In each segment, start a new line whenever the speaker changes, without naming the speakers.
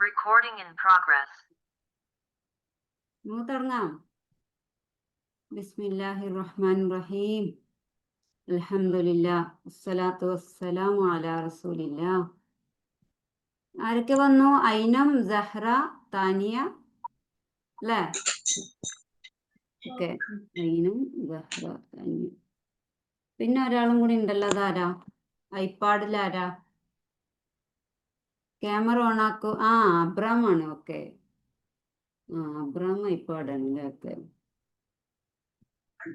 Recording in progress.
നമുക്ക് തുടങ്ങാം. ബിസ്മില്ലാഹിർ റഹ്മാനിർ റഹീം. അൽഹംദുലില്ലാഹ് വസ്സലാത്തു വസ്സലാമു അലാ റസൂലില്ലാഹ്. ആരൊക്കെ വന്നു? ഐനം, സഹ്റ, താനിയ അല്ലേ? ഓക്കെ, ഐനം, സഹ്റ, താനിയ. പിന്നെ ഒരാളും കൂടി ഉണ്ടല്ലോ, അതാരാ? ഐപാഡിലാരാ? ക്യാമറ ഓൺ ആക്കൂ. അബ്രാം ആണ്. ഓക്കെ, അബ്രാം ഐപാഡാണല്ലേ? Okay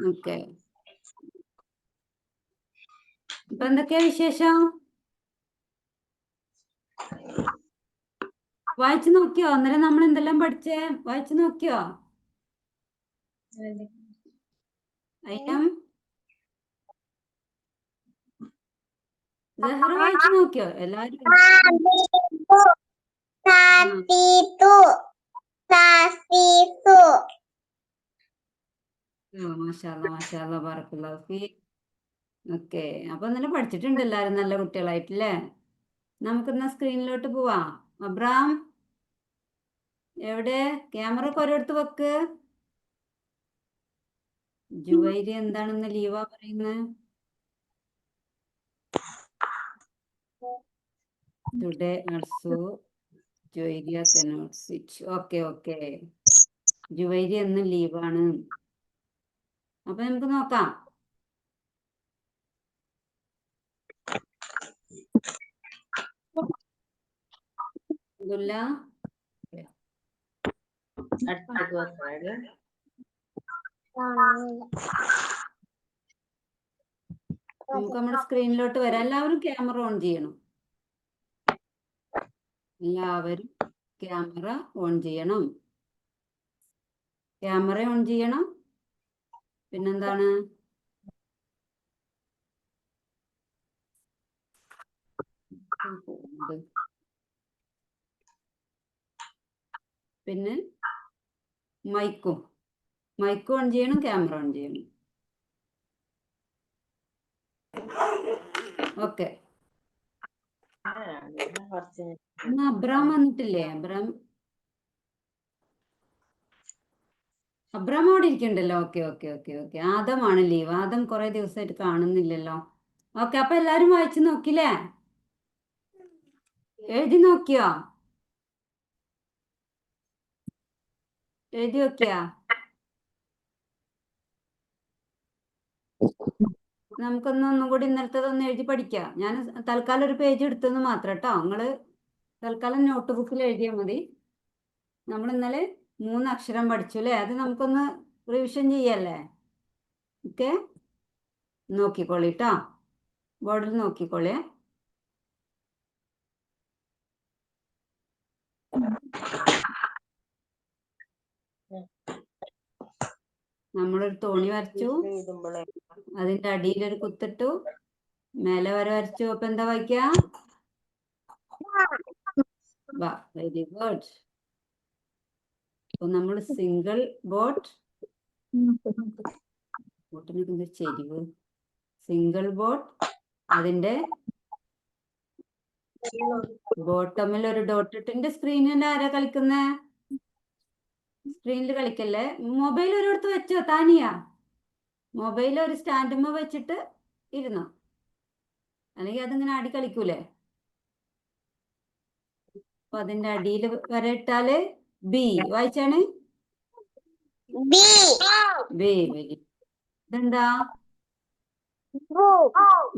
okay. അപ്പൊ എന്തൊക്കെയാ വിശേഷം? വായിച്ചു നോക്കിയോ? അന്നേരം നമ്മൾ എന്തെല്ലാം പഠിച്ചേ? വായിച്ചു നോക്കിയോ? ഐനം, സഹറ വായിച്ചു നോക്കിയോ? എല്ലാരും മാഷാഅല്ലാ ബറക്കല്ലാഹു ഫീക്. ഓക്കെ, അപ്പൊ ഇന്നലെ പഠിച്ചിട്ടുണ്ട് എല്ലാരും, നല്ല കുട്ടികളായിട്ടില്ലേ? നമുക്കിന്ന് സ്ക്രീനിലോട്ട് പോവാം. അബ്രാം എവിടെ? ക്യാമറ ഒക്കെ ഒരിടത്ത് വെക്ക്. ജുവൈരി എന്താണെന്ന് ലീവാ പറയുന്നത്? Today also Juwairiya cannot sit. Okay okay, Juwairi എന്ന് ലീവാണ്. അപ്പൊ നമുക്ക് നോക്കാം. നമുക്ക് നമ്മുടെ സ്ക്രീനിലോട്ട് വരാം. എല്ലാവരും ക്യാമറ ഓൺ ചെയ്യണം. എല്ലാവരും ക്യാമറ ഓൺ ചെയ്യണം. ക്യാമറ ഓൺ ചെയ്യണം. പിന്നെന്താണ്? പിന്നെ മൈക്കും ഓൺ ചെയ്യണം, ക്യാമറ ഓൺ ചെയ്യണം. ഓക്കെ, അബ്രാം വന്നിട്ടില്ലേ? അബ്രാം അവിടെ ഇരിക്കണ്ടല്ലോ. Okay okay okay okay. ആദമാണ് ലീവ്. ആദം കുറെ ദിവസമായിട്ട് കാണുന്നില്ലല്ലോ. ഓക്കെ, അപ്പൊ എല്ലാരും വായിച്ചു നോക്കില്ലേ? എഴുതി നോക്കിയോ? എഴുതി നോക്കിയാ? ഒന്നും കൂടി ഇന്നലത്തതൊന്ന് എഴുതി പഠിക്കാം. ഞാൻ തൽക്കാലം ഒരു പേജ് എടുത്തെന്ന് മാത്രം കേട്ടോ. നിങ്ങള് തൽക്കാലം നോട്ട് ബുക്കിൽ എഴുതിയാൽ മതി. നമ്മൾ ഇന്നലെ 3 അക്ഷരം പഠിച്ചു അല്ലേ? അത് നമുക്കൊന്ന് റിവിഷൻ ചെയ്യല്ലേ? ഓക്കെ, നോക്കിക്കോളി കേട്ടോ, ബോർഡിൽ നോക്കിക്കോളിയേ. നമ്മളൊരു തോണി വരച്ചു, അതിന്റെ അടിയിലൊരു കുത്തിട്ടു, മേലെ വരച്ചു. അപ്പൊ എന്താ വായിക്കാ? Very good. അപ്പൊ നമ്മൾ സിംഗിൾ ബോട്ട്, ബോട്ടിന് ചെരിവ്, സിംഗിൾ ബോട്ട്, അതിന്റെ ബോട്ടമിൽ ഒരു ഡോട്ട് ഇട്ടിന്റെ. സ്ക്രീനിൽ ആരാ കളിക്കുന്നേ? സ്ക്രീനിൽ കളിക്കല്ലേ. മൊബൈൽ ഒരിടത്ത് വെച്ചോ താനിയ? മൊബൈൽ ഒരു സ്റ്റാൻഡുമ്മ വെച്ചിട്ട് ഇരുന്നോ, അല്ലെങ്കിൽ അതിങ്ങനെ ആടി കളിക്കൂലേ? അപ്പൊ അതിന്റെ അടിയിൽ വര ഇട്ടാല് ബി വായിച്ചാണ്. ബി. ഇതെന്താ?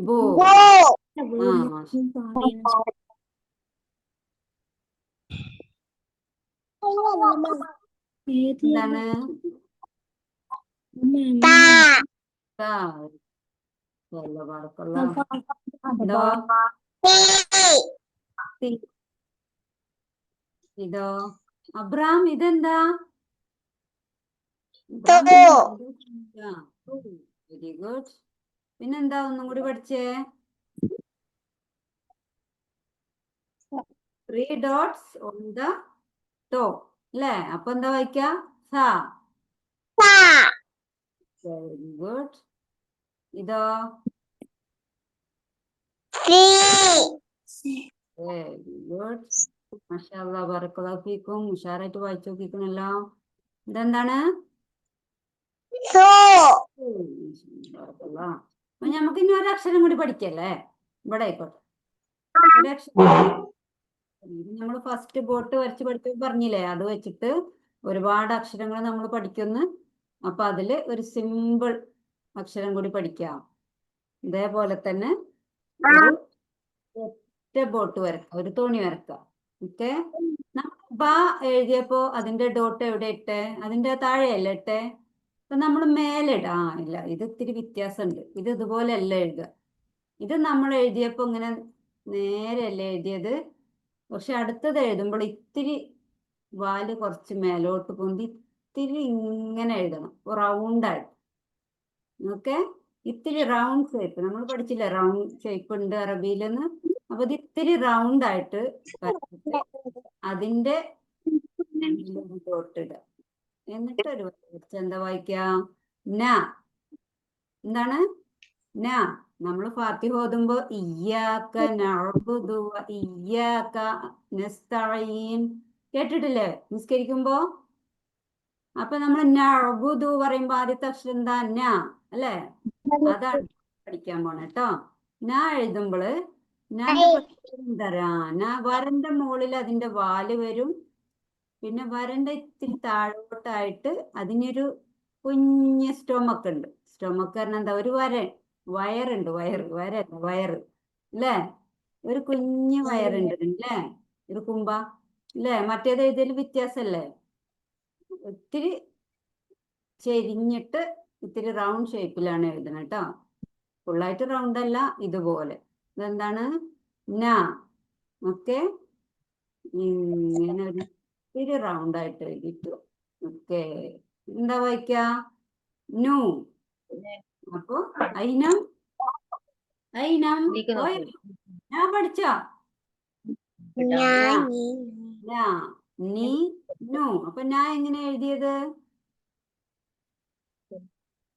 ബോ. എന്താണ്? ഇതോ? അബ്രാം ഇതെന്താ? Very good. പിന്നെന്താ ഒന്നും കൂടി പഠിച്ചേ? 3 dots on the top അല്ലേ? അപ്പൊ എന്താ വായിക്കാ? സ. Very good. ഇതോ? Very good. മാഷാ അല്ലാഹ് ബറക്കല്ലാഹു ഫീക്കും. ഉഷാറായിട്ട് വായിച്ചു നോക്കിക്കണല്ലോ. ഇതെന്താണ്? ബറക്കല്ലാഹ്. അപ്പൊ നമുക്ക് ഇനി ഒരക്ഷരം കൂടി പഠിക്കല്ലേ? ഇവിടെ ആയിക്കോട്ടെ. ഒരക്ഷരം നമ്മൾ ഫസ്റ്റ് ബോട്ട് വരച്ച് പഠിച്ചു പറഞ്ഞില്ലേ, അത് വെച്ചിട്ട് ഒരുപാട് അക്ഷരങ്ങൾ നമ്മൾ പഠിക്കുന്നു. അപ്പൊ അതില് ഒരു സിമ്പിൾ അക്ഷരം കൂടി പഠിക്കാം. ഇതേപോലെ തന്നെ ഒരു ഒറ്റ ബോട്ട് വരക്കാം, ഒരു തോണി വരക്കാം. ഓക്കെ, ബ എഴുതിയപ്പോ അതിന്റെ ഡോട്ട് എവിടെ ഇട്ടെ? അതിന്റെ താഴെയല്ലേ ഇട്ടെ? അപ്പൊ നമ്മൾ മേലെ ഇടാ. ഇല്ല, ഇത് ഇത്തിരി വ്യത്യാസമുണ്ട്. ഇത് ഇതുപോലെ അല്ല എഴുതുക. ഇത് നമ്മൾ എഴുതിയപ്പോ ഇങ്ങനെ നേരെയല്ലേ എഴുതിയത്. പക്ഷെ അടുത്തത് എഴുതുമ്പോൾ ഇത്തിരി വാല് കുറച്ച് മേലോട്ട് പൊന്തി ഇത്തിരി ഇങ്ങനെ എഴുതണം, റൗണ്ടായിട്ട്. ഓക്കെ, ഇത്തിരി റൗണ്ട് ഷേപ്പ്. നമ്മൾ പഠിച്ചില്ല റൗണ്ട് ഷേപ്പ് ഉണ്ട് അറബിയിലെന്ന്. അപ്പൊ ഇത് ഇത്തിരി റൗണ്ട് ആയിട്ട് അതിന്റെ തൊട്ടിടുക. എന്നിട്ട് ഒരു എന്താ വായിക്കാം? ന. എന്താണ്? ന. നമ്മൾ ഫാത്തിഹ ഓതുമ്പോ ഇയ്യാക നഅ്ബുദു വ ഇയ്യാക നസ്തഈൻ കേട്ടിട്ടില്ലേ നിസ്കരിക്കുമ്പോ? അപ്പൊ നമ്മൾ നഅ്ബുദു പറയുമ്പോ ആദ്യത്തെ അക്ഷരം എന്താ? ന അല്ലേ? അതാണ് പഠിക്കാൻ പോണ കേട്ടോ. ന എഴുതുമ്പോള് നാന്റെ എന്താ വരന്റെ മുകളിൽ അതിന്റെ വാല് വരും. പിന്നെ വരന്റെ ഇത്തിരി താഴോട്ടായിട്ട് അതിനൊരു കുഞ്ഞ് സ്റ്റൊമക്ക് ഉണ്ട്. സ്റ്റൊമക്ക് പറഞ്ഞാൽ എന്താ? ഒരു വയറുണ്ട്. വയറ് അല്ലേ? ഒരു കുഞ്ഞ് വയറുണ്ട് അല്ലേ? ഒരു കുമ്പ അല്ലേ? മറ്റേത് ഇതിൽ വ്യത്യാസമല്ലേ? ഒത്തിരി ചെരിഞ്ഞിട്ട് ഇത്തിരി റൗണ്ട് ഷേപ്പിലാണ് എഴുതണം കേട്ടോ. ഫുള്ളായിട്ട് റൗണ്ട് അല്ല, ഇതുപോലെ. ഇതെന്താണ്? ന. ഓക്കെ, ഇങ്ങനെ ഒരു ഇത്തിരി റൗണ്ട് ആയിട്ട് എഴുതിട്ടു. ഓക്കെ, എന്താ വായിക്ക? നു. അപ്പൊ ഐനം ഞാൻ പഠിച്ചോ? നീ നു. അപ്പൊ ഞാൻ എങ്ങനെ എഴുതിയത്?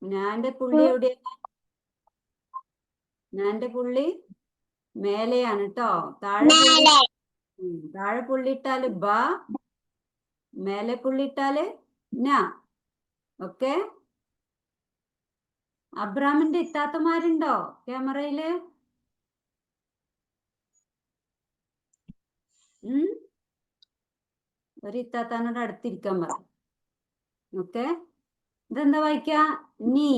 ഞാന്റെ പുള്ളി എവിടെയാണ്? ഞാന്റെ പുള്ളി മേലെയാണ് കേട്ടോ. താഴെ പുള്ളി ഇട്ടാല് ബ, മേലെ പുള്ളി ഇട്ടാല് ന. ഓക്കെ, അബ്രാമിന്റെ ഇത്താത്തമാരുണ്ടോ ക്യാമറയില്? ഒരു ഇത്താത്താനോട് അടുത്തിരിക്കാൻ പറ. ഓക്കെ, ഇതെന്താ വായിക്ക? നീ.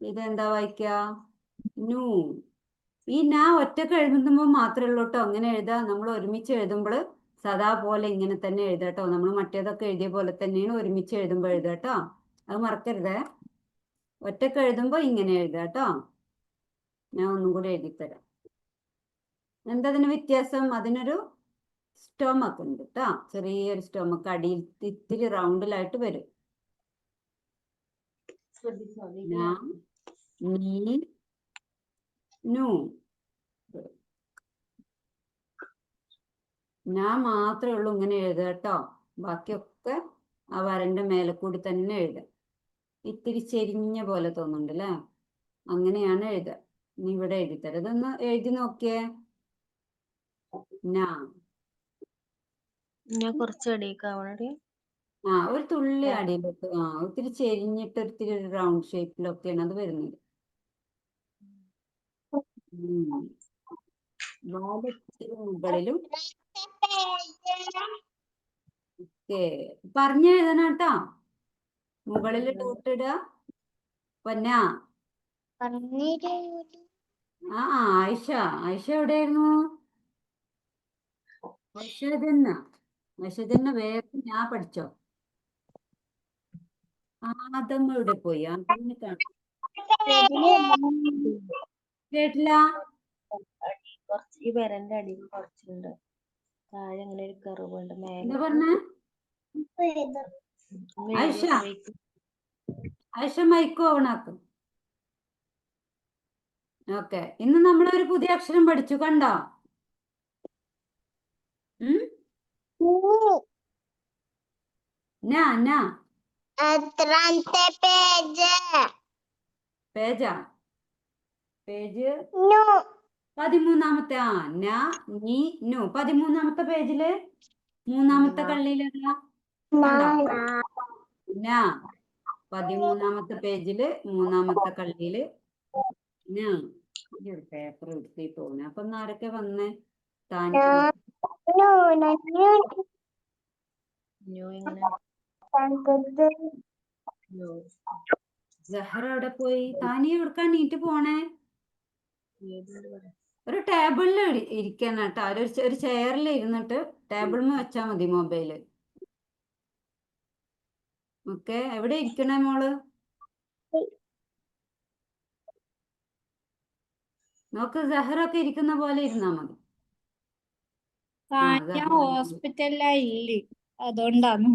ഇതെന്താ വായിക്ക? നു. ഈ നാ ഒറ്റക്ക് എഴുതുമ്പോൾ മാത്രമേ ഉള്ളൂ കേട്ടോ അങ്ങനെ എഴുതാ. നമ്മൾ ഒരുമിച്ച് എഴുതുമ്പോൾ സദാ പോലെ ഇങ്ങനെ തന്നെ എഴുതാട്ടോ. നമ്മൾ മറ്റേതൊക്കെ എഴുതിയ പോലെ തന്നെയാണ് ഒരുമിച്ച് എഴുതുമ്പോൾ എഴുതാട്ടോ. അത് മറക്കരുതേ. ഒറ്റക്ക് എഴുതുമ്പോൾ ഇങ്ങനെ എഴുതാട്ടോ. ഞാൻ ഒന്നും കൂടി എഴുതിത്തരാം. എന്താ അതിന് വ്യത്യാസം? അതിനൊരു സ്റ്റൊമക്ക് ഉണ്ട് കേട്ടോ. ചെറിയൊരു സ്റ്റൊമക്ക് അടിയിൽ ഇത്തിരി റൗണ്ടിലായിട്ട് വരും. നീ നു. ഞാൻ മാത്രമേ ഉള്ളൂ ഇങ്ങനെ എഴുതുക കേട്ടോ. ബാക്കിയൊക്കെ ആ വരന്റെ മേലെ കൂടി തന്നെ എഴുതുക. ഇത്തിരി ചെരിഞ്ഞ പോലെ തോന്നുന്നുണ്ട് അല്ലേ? അങ്ങനെയാണ് എഴുതുക. നീ ഇവിടെ എഴുതിത്തരാം. ഇതൊന്ന് എഴുതി നോക്കിയേ.
ഞാൻ കുറച്ച് അടിയിക്കാവണേ.
ഒരു തുള്ളി അടിയിലോട്ട്. ഒത്തിരി ചെരിഞ്ഞിട്ട് ഒത്തിരി ഒരു റൗണ്ട് ഷേപ്പിലൊക്കെയാണ് അത് വരുന്നത്. മുകളിലും പറഞ്ഞു എഴുതണം കേട്ടോ. മുകളിൽ ഡോട്ടിടുക. പൊന്ന ആയിഷ. ആയിഷ എവിടെയായിരുന്നു? ആയിഷ തന്നെ വേഗം ഞാൻ പഠിച്ചോ. ആദം എവിടെ പോയി? ആദമിനെ കേട്ടില്ല.
കുറച്ച് ഈ വരന്റെ അടിയിൽ കുറച്ചുണ്ട്. താഴെ ഇങ്ങനെ ഒരു കറുവുണ്ട്.
എന്താ പറഞ്ഞേ? ആയിഷ മൈക്ക് ഓണാക്കും. ഓക്കെ, ഇന്ന് നമ്മളൊരു പുതിയ അക്ഷരം പഠിച്ചു. കണ്ടോ? പേജാ? പേജ് 13-ാമത്തെ ന നീ നു 13-ാമത്തെ പേജില് 3-ാമത്തെ
ന.
കള്ളിയിലെന്താ കണ്ടോ? ന 13-ാമത്തെ പേജില് 3-ാമത്തെ കള്ളിയില് ന. ഈ ഒരു പേപ്പർ എടുത്തി തോന്നുന്നു. അപ്പൊ ആരൊക്കെ വന്നേ?
ന്യൂ എങ്ങനെ? ന്യൂ.
സഹറ എവിടെ പോയി? താനിയ എവിടുക്കാൻ നീറ്റ് പോണേ?
ഏതുകൊണ്ട് പറ.
ഒരു ടേബിളിൽ ഇരിക്കണം കേട്ടോ. ഒരു ചെയറിൽ ഇരുന്നിട്ട് ടേബിളിൽ വെച്ചാ മതി മൊബൈല്. ഓക്കെ, എവിടെ ഇരിക്കണേ മോള്? നോക്ക്, സഹറൊക്കെ ഇരിക്കുന്ന പോലെ ഇരുന്നാ മതി.
ഞാൻ ഹോസ്പിറ്റലിലായില്ലേ, അതുകൊണ്ടാണ്.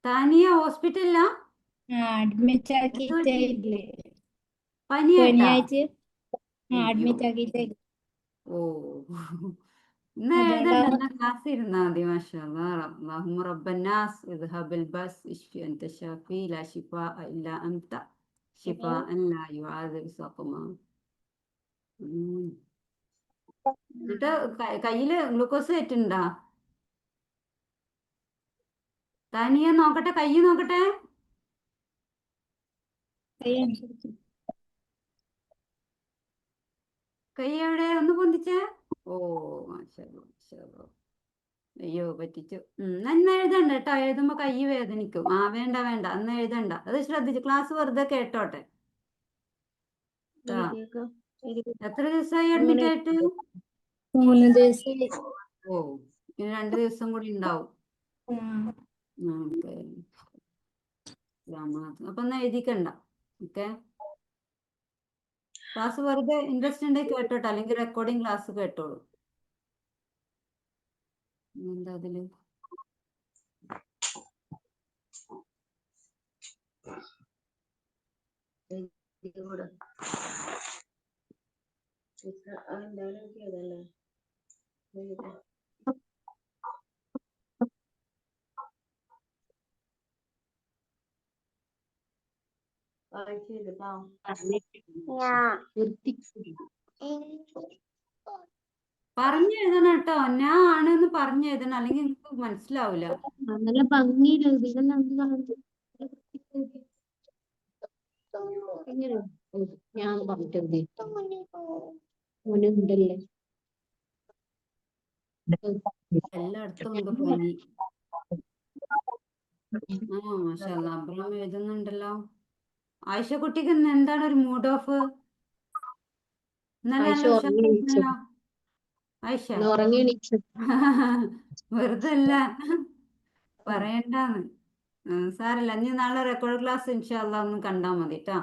താനിയ ഹോസ്പിറ്റലിലാ?
അഡ്മിറ്റ്
എന്ത്
ആക്കിയിട്ടേ
പറ്റി?
ഇല്ലേ,
പനിയായിട്ടാ?
പനിയായിട്ട്
അയ്യോ.
അഡ്മിറ്റ് ആക്കിയിട്ടേ.
ഓ, ഇന്ന് എഴുതണ്ട,
അതുകൊണ്ടാണ്.
എന്നാ ക്ലാസ് ഇരുന്നാ മതി. മാഷാ അല്ലാഹ്. അല്ലാഹുമ്മ റബ്ബന്നാസ് ഇദ്ഹബിൽ ബസ് ഇശ്ഫി അൻത ഷാഫി ലാ ശിഫാ ഇല്ലാ അൻത ശിഫാഅൻ ലാ യുഗാദിറു സഖമാ. എന്നിട്ട് കയ്യില് ഗ്ലൂക്കോസ് കയറ്റുണ്ടാ? താനിയ നോക്കട്ടെ, കൈ നോക്കട്ടെ. കൈ എവിടെ? ഒന്ന് പൊന്തിച്ചേ. ഓ, മാഷാ അല്ലാഹ്, മാഷാ അല്ലാഹ്. അയ്യോ, പറ്റിച്ചു. അന്ന് എഴുതണ്ട കേട്ടോ. എഴുതുമ്പോ കൈ വേദനിക്കും. വേണ്ട വേണ്ട, അന്ന് എഴുതണ്ട. അത് ശ്രദ്ധിച്ചു. ക്ലാസ് വെറുതെ കേട്ടോട്ടെ. എത്ര ദിവസമായി അഡ്മിറ്റ് ആയിട്ട്?
3 ദിവസമായി.
ഓ, ഇനി 2 ദിവസം കൂടി ഉണ്ടാവും. അപ്പൊ ഒന്ന് എഴുതിക്കണ്ട. ഓക്കെ, ക്ലാസ് വെറുതെ ഇൻട്രസ്റ്റ് ഉണ്ടെങ്കിൽ കേട്ടോട്ടെ, അല്ലെങ്കിൽ റെക്കോർഡിംഗ് ക്ലാസ് കേട്ടോളൂ. എന്താ അതില്? പറഞ്ഞെഴുതണം കേട്ടോ. ഞാൻ ആണെന്ന് പറഞ്ഞെഴുതണം, അല്ലെങ്കിൽ നിങ്ങൾക്ക് മനസ്സിലാവില്ല.
നല്ല ഭംഗിയില്ല. ഞാൻ പറഞ്ഞിട്ടുണ്ട് ഉണ്ടല്ലേ.
എല്ലായിടത്തും ഉണ്ട് പനി. മാഷാ അല്ലാഹ്. അബ്രഹാം എഴുതുന്നുണ്ടല്ലോ. ആയിഷ കുട്ടിക്ക് ഇന്ന് എന്താണ് ഒരു മൂഡ് ഓഫ്? ഇന്നലെ നല്ല ഉഷാറായിരുന്നല്ലോ ആയിഷ.
ഉറങ്ങി എണീച്ചു.
വെറുതെ അല്ല പറയണ്ടാന്ന്. സാരല്ല, ഇനി നാളെ റെക്കോർഡ് ക്ലാസ് ഇൻഷാ അല്ലാഹ് ഒന്ന് കണ്ടാ മതി ട്ടാ.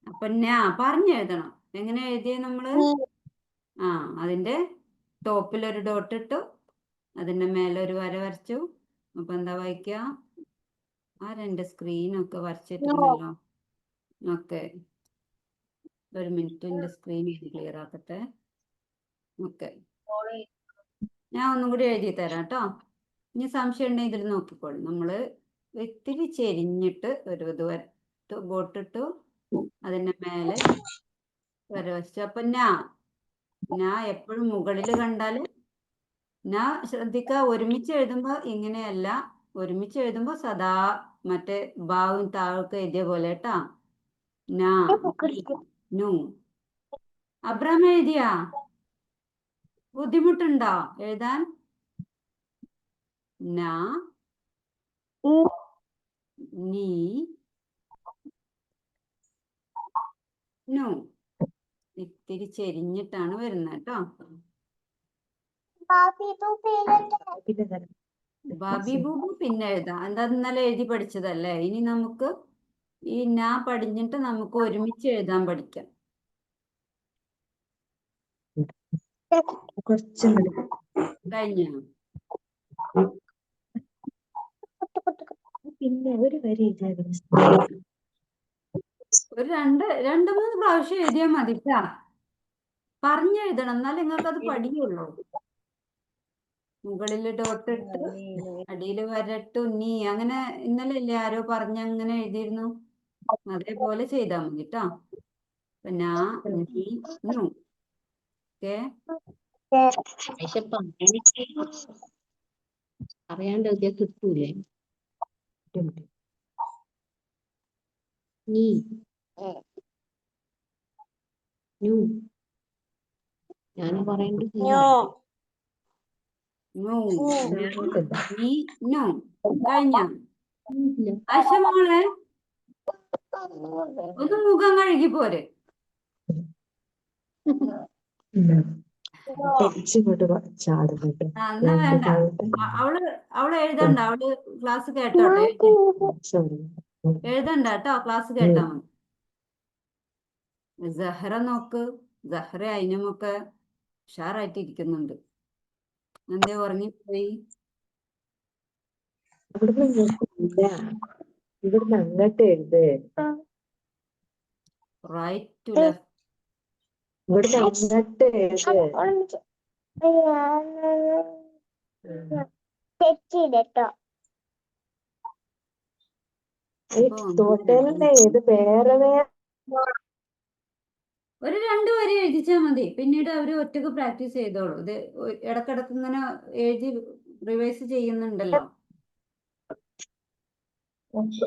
അപ്പൊ ഞാൻ പറഞ്ഞെഴുതണം. എങ്ങനെ എഴുതിയ നമ്മള്? അതിന്റെ ടോപ്പിൽ ഒരു ഡോട്ട് ഇട്ടു, അതിന്റെ മേലെ ഒരു വര വരച്ചു. അപ്പൊ എന്താ വായിക്കുക? എന്റെ സ്ക്രീനൊക്കെ വരച്ചിട്ടുണ്ടല്ലോ. ഓക്കെ, ഒരു മിനിറ്റ്, എന്റെ സ്ക്രീൻ ക്ലിയർ ആക്കട്ടെ. ഓക്കെ, ഞാൻ ഒന്നും കൂടി എഴുതി തരാം കേട്ടോ. ഇനി സംശയം ഉണ്ടെങ്കിൽ ഇതിൽ നോക്കിക്കോളൂ. നമ്മള് ഇത്തിരി ചെരിഞ്ഞിട്ട് ഒരു ഇത് ബോട്ടിട്ടു, അതിന്റെ മേലെ വര വരച്ചു. അപ്പൊ ഞാൻ എപ്പോഴും മുകളിൽ കണ്ടാല് ശ്രദ്ധിക്കുക. ഒരുമിച്ച് എഴുതുമ്പോ ഇങ്ങനെയല്ല, ഒരുമിച്ച് എഴുതുമ്പോ സദാ മറ്റേ ബാവും താഴൊക്കെ എഴുതിയ പോലെ കേട്ടാ. നു. അബ്രാം എഴുതിയാ? ബുദ്ധിമുട്ടുണ്ടോ എഴുതാൻ? നീ നു. ഇത്തിരി ചെരിഞ്ഞിട്ടാണ് വരുന്നത് കേട്ടോ. ബാബി ബൂബു പിന്നെ എഴുതാം. എന്താ ഇന്നലെ എഴുതി പഠിച്ചതല്ലേ. ഇനി നമുക്ക് ഈ പഠിഞ്ഞിട്ട് നമുക്ക് ഒരുമിച്ച് എഴുതാൻ പഠിക്കാം. കഴിഞ്ഞോ?
പിന്നെ ഒരു വരി
ഒരു രണ്ട് മൂന്ന് പ്രാവശ്യം എഴുതിയാൽ മതി ട്ടാ. പറഞ്ഞെഴുതണം, എന്നാലേ നിങ്ങൾക്ക് അത് പഠിക്കുള്ളൂ. മുകളിൽ ഡോട്ട് ഇട്ട് അടിയിൽ വരട്ടു നീ. അങ്ങനെ ഇന്നലെ അല്ലേ ആരോ പറഞ്ഞങ്ങനെ എഴുതിയിരുന്നു. അതേപോലെ ചെയ്താൽ മതി കേട്ടോ. അപ്പൊ നാ നീ നു. ഓക്കെ.
പക്ഷെ അറിയാണ്ട് എഴുതിയാ കിട്ടൂലേ? നീ നു ഞാൻ പറയേണ്ടത്
നു. നീ നു. കഴിഞ്ഞ ആയിഷ മോളെ ഒന്ന് മുഖം കഴുകി പോരെ.
ചാടുന്നുണ്ട്.
ആ എന്നാ വേണ്ട. അവള് എഴുതണ്ട. അവള് ക്ലാസ് കേട്ടോട്ടെ. എഴുതണ്ട കേട്ടോ. ക്ലാസ് കേട്ടാ മതി. സഹറ നോക്ക്. സഹറ അതിനുമൊക്കെ ഉഷാറായിട്ട് ഇരിക്കുന്നുണ്ട്. എന്തേ ഉറങ്ങിപ്പോയി?
ഇവിടുന്ന് ഇങ്ങോട്ടില്ല. ഇവിടുന്ന് അങ്ങോട്ട് എഴുത്.
Right to left.
ഇവിടുന്ന് അങ്ങോട്ട് എഴുത്. തോട്ടേലിന്റെ ഏത് വേറെ
ഒരു 2 വരി എഴുതിച്ചാൽ മതി. പിന്നീട് അവര് ഒറ്റക്ക് പ്രാക്ടീസ് ചെയ്തോളൂ. ഇത് ഇടക്കിടക്ക് ഇങ്ങനെ എഴുതി റിവൈസ് ചെയ്യുന്നുണ്ടല്ലോ. ഓക്കെ.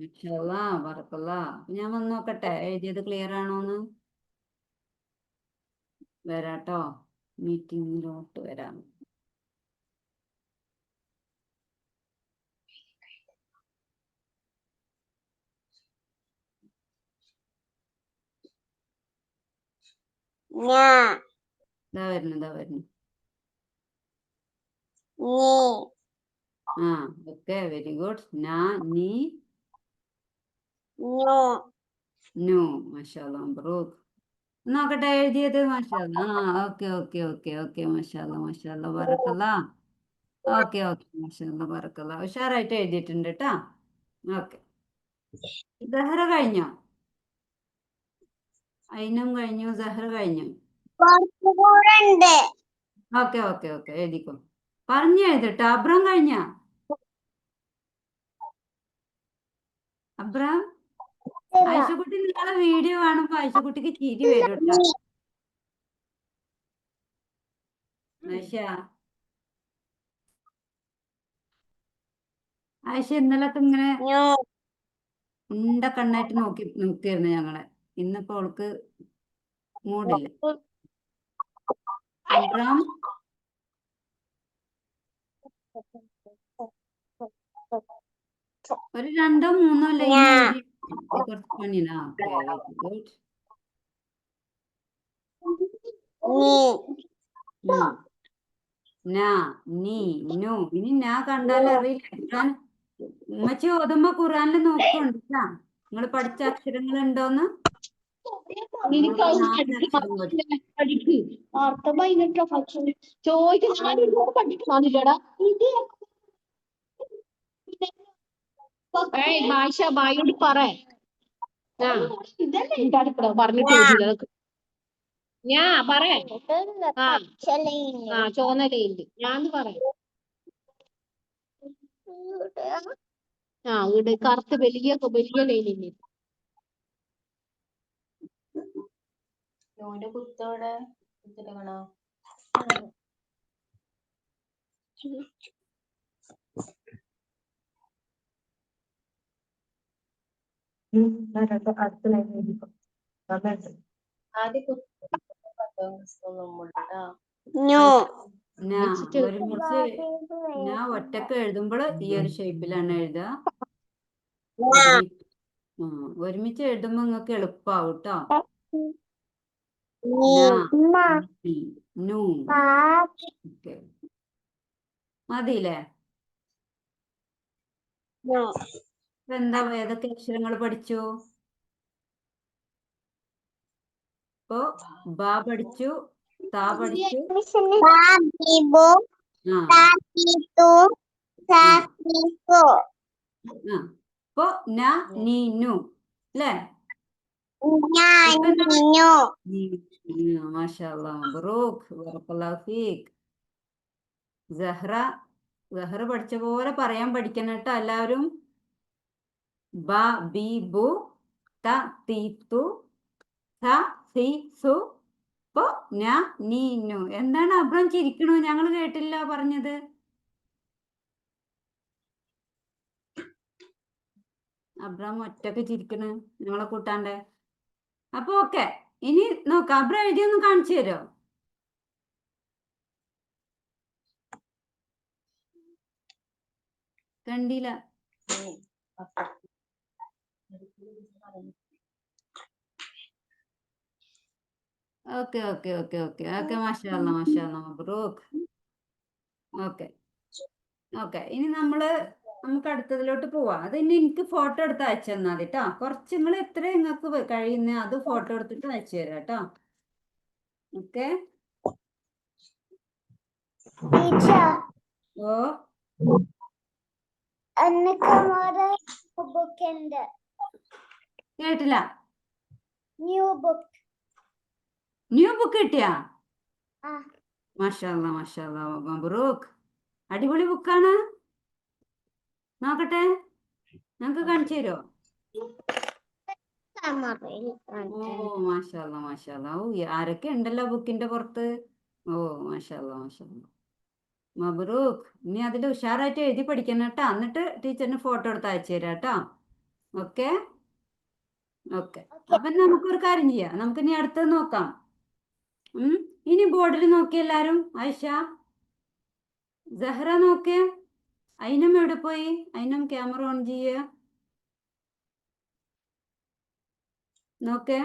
മാഷാഅല്ലാ, ബറക്കല്ലാ. ഞാൻ വന്ന് നോക്കട്ടെ എഴുതിയത് ക്ലിയർ ആണോന്ന്. വരാട്ടോ. മീറ്റിങ്ങിലോട്ട് വരാം. ഇതാ വരുന്നു. ആ ഓക്കെ, വെരി ഗുഡ്. നാ നീ നു. മാഷാഅല്ലാ, മബ്രൂക്ക്. നോക്കട്ടെ എഴുതിയത്. മാഷാഅല്ലാ. ഓക്കെ. മാഷാഅല്ലാ ബറക്കല്ലാ. ഓക്കെ. മാഷാഅല്ലാ ബറക്കല്ലാ. ഉഷാറായിട്ട് എഴുതിയിട്ടുണ്ട് കേട്ടാ. ഓക്കെ. സഹറ കഴിഞ്ഞോ? അയിനും കഴിഞ്ഞു. സഹറ കഴിഞ്ഞു. ഓക്കെ. എഴുതിക്കോ. പറഞ്ഞു എഴുതട്ടോ. അബ്രാം കഴിഞ്ഞ? അബ്രാം, ആയിഷക്കുട്ടി നിങ്ങളെ വീഡിയോ കാണുമ്പോ ആയിഷക്കുട്ടിക്ക് ചിരി വരും കേട്ടോ. ആയിഷ ഇന്നലൊക്കെ ഇങ്ങനെ കണ്ണായിട്ട് നോക്കിയിരുന്നു ഞങ്ങളെ. ഇന്നിപ്പോ അവൾക്ക് മൂടില്ല. അബ്രാം, ഒരു 2 or 3 ലൈൻ എഴുതി. കുറച്ച് പണിയില്ല. Okay, very good. നാ നീ നു. ഇനി ഞാൻ കണ്ടാൽ അറിയില്ല. ഉമ്മച്ചി ഓതുമ്പോ ഖുറാനിൽ നോക്കുന്നുണ്ട്. നിങ്ങൾ പഠിച്ച അക്ഷരങ്ങൾ ഉണ്ടോന്ന്.
എനിക്ക് പഠിക്ക് അർത്ഥം അതിനൊക്കെ ചോദിച്ചു പഠിക്കുന്നില്ലടാ. ഭാഷ ബായോട് പറ. പറഞ്ഞിട്ട് ഞാൻ പറയാ. ചോന്നലയില് ഞാൻ പറയാം. ഇവിടെ കറുത്ത വലിയ ലൈനില്ലേ.
കുത്തോടെ കുത്തിടണോ?
അടുത്ത ലൈൻ എഴുതിക്കോ.
ആദ്യം
ഒരുമിച്ച് ഞാൻ ഒറ്റക്ക് എഴുതുമ്പോൾ ഈ ഒരു ഷേപ്പിലാണ് എഴുതുക. ഒരുമിച്ച് എഴുതുമ്പോ നിങ്ങൾക്ക് എളുപ്പാവും കേട്ടോ. മതിയില്ലേ? എന്താ ഏതൊക്കെ അക്ഷരങ്ങൾ പഠിച്ചു? ഇപ്പൊ ബ പഠിച്ചു, താ പഠിച്ചു. ഇപ്പൊ ന നീ നു അല്ലേ? മാഷാഅല്ലാ, മബ്റൂക്ക്, ബറക്കല്ലാഹു ഫീക്. സഹ്റ സഹറ പഠിച്ച പോലെ പറയാൻ പഠിക്കണം കേട്ടോ എല്ലാവരും. ബ ബി ബു ത തി തു സ സി സു പൊ ന നീ നു. എന്താണ് അബ്രാം ചിരിക്കണു? ഞങ്ങൾ കേട്ടില്ല പറഞ്ഞത്. അബ്രാം ഒറ്റക്ക് ചിരിക്കണ് ഞങ്ങളെ കൂട്ടാണ്ട്. അപ്പൊ ഓക്കെ, ഇനി നോക്കാം. അബ്രാം എഴുതിയൊന്ന് കാണിച്ചു തരോ? കണ്ടില്ല. Okay okay okay okay okay, മാഷാ അല്ലാ മാഷാ അല്ലാ, മബ്രൂക്ക്. ഓക്കെ ഓക്കെ, ഇനി നമുക്ക് അടുത്തതിലോട്ട് പോവാം. അത് ഇനി എനിക്ക് ഫോട്ടോ എടുത്ത് അയച്ചു തന്നാൽ മതി കേട്ടോ. കുറച്ച് നിങ്ങൾ എത്ര നിങ്ങൾക്ക് കഴിയുന്ന അത് ഫോട്ടോ എടുത്തിട്ട് അയച്ചു തരാം കേട്ടോ. ഓക്കെ.
ടീച്ചർ,
ഓ
ബുക്ക് ഉണ്ട്.
കേട്ടില്ല.
New book.
ന്യൂ ബുക്ക് കിട്ടിയാ?
ആ.
മാഷാ അല്ലാ മാഷാ അല്ലാ, മബ്രൂക്ക്. അടിപൊളി ബുക്കാണ്. നോക്കട്ടെ, ഞങ്ങൾക്ക് കാണിച്ചു തരുമോ? ഓ മാഷാ അല്ലാ മാഷാ അല്ലാ. ഓ ആരൊക്കെ ഉണ്ടല്ലോ ബുക്കിന്റെ പുറത്ത്. ഓ മാഷാ അല്ലാ മാഷാ അല്ലാ, മബ്രൂക്ക്. ഇനി അതിൽ ഉഷാറായിട്ട് എഴുതി പഠിക്കണം കേട്ടോ. എന്നിട്ട് ടീച്ചറിന് ഫോട്ടോ എടുത്ത് അയച്ചു തരാം കേട്ടോ. Okay okay. അപ്പം നമുക്കൊരു കാര്യം ചെയ്യാം, നമുക്ക് ഇനി അടുത്തത് നോക്കാം. ഇനി ബോർഡിൽ നോക്കിയ എല്ലാരും. ആയിഷ, സഹറ നോക്കിയ. അയിനം എവിടെ പോയി? അയിനം ക്യാമറ ഓൺ ചെയ്യ. നോക്കേ.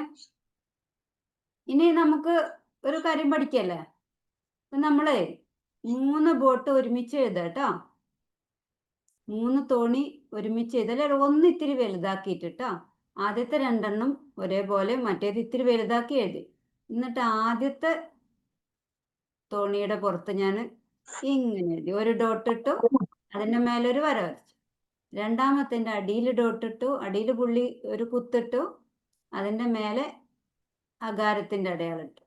ഇനി നമുക്ക് ഒരു കാര്യം പഠിക്കല്ലേ. നമ്മളെ 3 ബോട്ട് ഒരുമിച്ച് എഴുതാം കേട്ടോ. 3 തോണി ഒരുമിച്ച് എഴുതല്ലേ. ഒന്ന് ഇത്തിരി വലുതാക്കിയിട്ട് കേട്ടോ. ആദ്യത്തെ 2 ഒരേപോലെ, മറ്റേത് ഇത്തിരി വലുതാക്കി എഴുതി. എന്നിട്ട് ആദ്യത്തെ തോണിയുടെ പുറത്ത് ഞാൻ ഇങ്ങനെ എഴുതി, ഒരു ഡോട്ട് ഇട്ടു, അതിൻ്റെ മേലെ ഒരു വര വരച്ചു. രണ്ടാമത്തെ അടിയിൽ ഡോട്ട് ഇട്ടു, അടിയിൽ പുള്ളി ഒരു കുത്തിട്ടു, അതിൻ്റെ മേലെ അകാരത്തിൻ്റെ അടയാളം ഇട്ടു.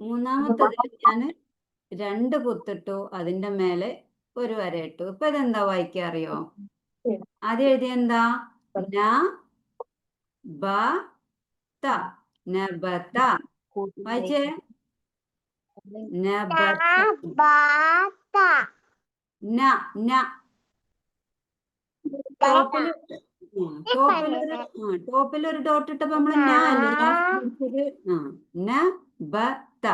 മൂന്നാമത്തതിൽ ഞാൻ 2 കുത്തിട്ടു, അതിൻ്റെ മേലെ ഒരു വര ഇട്ടു. ഇപ്പൊ ഇതെന്താ വായിക്കാ അറിയോ? ആദ്യം എഴുതിയ എന്താ? ന ബ ത, നബത. വായിച്ചേ. നബത. ന ന ടോപ്പിൽ ഒരു ഡോട്ട് ഇട്ടപ്പോ നമ്മള് ന അല്ലേ ലാസ്റ്റ് പഠിച്ചത്. ന ബ ത.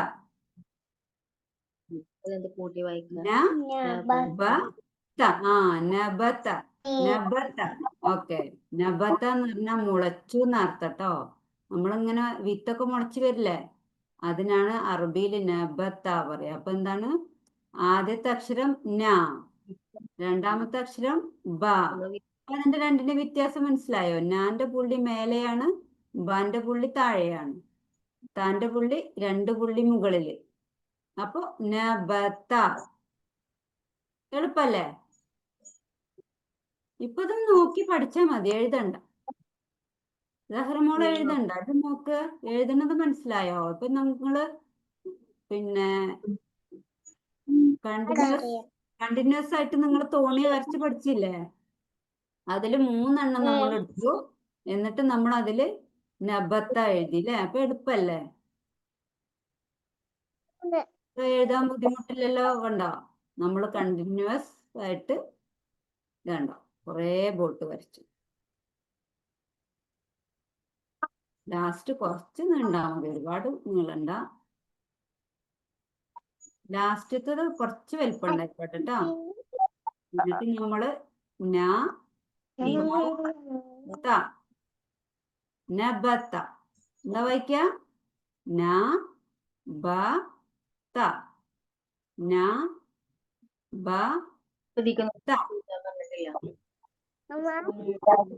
കൂട്ടി വായിക്കാം.
ന ബ ത. നബത നബത. ഓക്കെ. നബത എന്ന് പറഞ്ഞാൽ മുളച്ചു എന്നർത്ഥം കേട്ടോ. നമ്മളിങ്ങനെ വിത്തൊക്കെ മുളച്ചു വരില്ലേ, അതിനാണ് അറബിയിൽ നബത്ത പറയാ. അപ്പൊ എന്താണ്? ആദ്യത്തെ അക്ഷരം ന, രണ്ടാമത്തെ അക്ഷരം ബ. അതിന്റെ രണ്ടിന്റെ വ്യത്യാസം മനസ്സിലായോ? നാന്റെ പുള്ളി മേലെയാണ്, ബാന്റെ പുള്ളി താഴെയാണ്, താന്റെ പുള്ളി 2 പുള്ളി മുകളില്. അപ്പൊ നബത്ത. എളുപ്പല്ലേ? ഇപ്പൊ ഇത് നോക്കി പഠിച്ചാ മതി, എഴുതണ്ട. സഹറമോള് എഴുതണ്ട, അത് നോക്ക്. എഴുതുന്നത് മനസ്സിലായോ? ഇപ്പൊ നിങ്ങള് പിന്നെ കണ്ടിന്യൂസ് ആയിട്ട് നിങ്ങൾ തോണി വരച്ച് പഠിച്ചില്ലേ? അതില് 3 നമ്മൾ എടുത്തു, എന്നിട്ട് നമ്മൾ അതില് നബത്ത എഴുതില്ലേ. അപ്പൊ എളുപ്പല്ലേ? എഴുതാൻ ബുദ്ധിമുട്ടില്ലല്ലോ. കണ്ടോ? നമ്മൾ കണ്ടിന്യൂസ് ആയിട്ട് ഇതുണ്ടോ കുറേ ബോട്ട് വരച്ചു. ലാസ്റ്റ് കുറച്ച് നീണ്ടാ മതി, ഒരുപാട് നീളണ്ട. ലാസ്റ്റത്തത് കുറച്ച് വലിപ്പം ഉണ്ടായിക്കോട്ടെ കേട്ടോ. എന്നിട്ട് നമ്മള് നബത്ത. എന്താ വായിക്ക? ന ബ ത. ന ബ ത.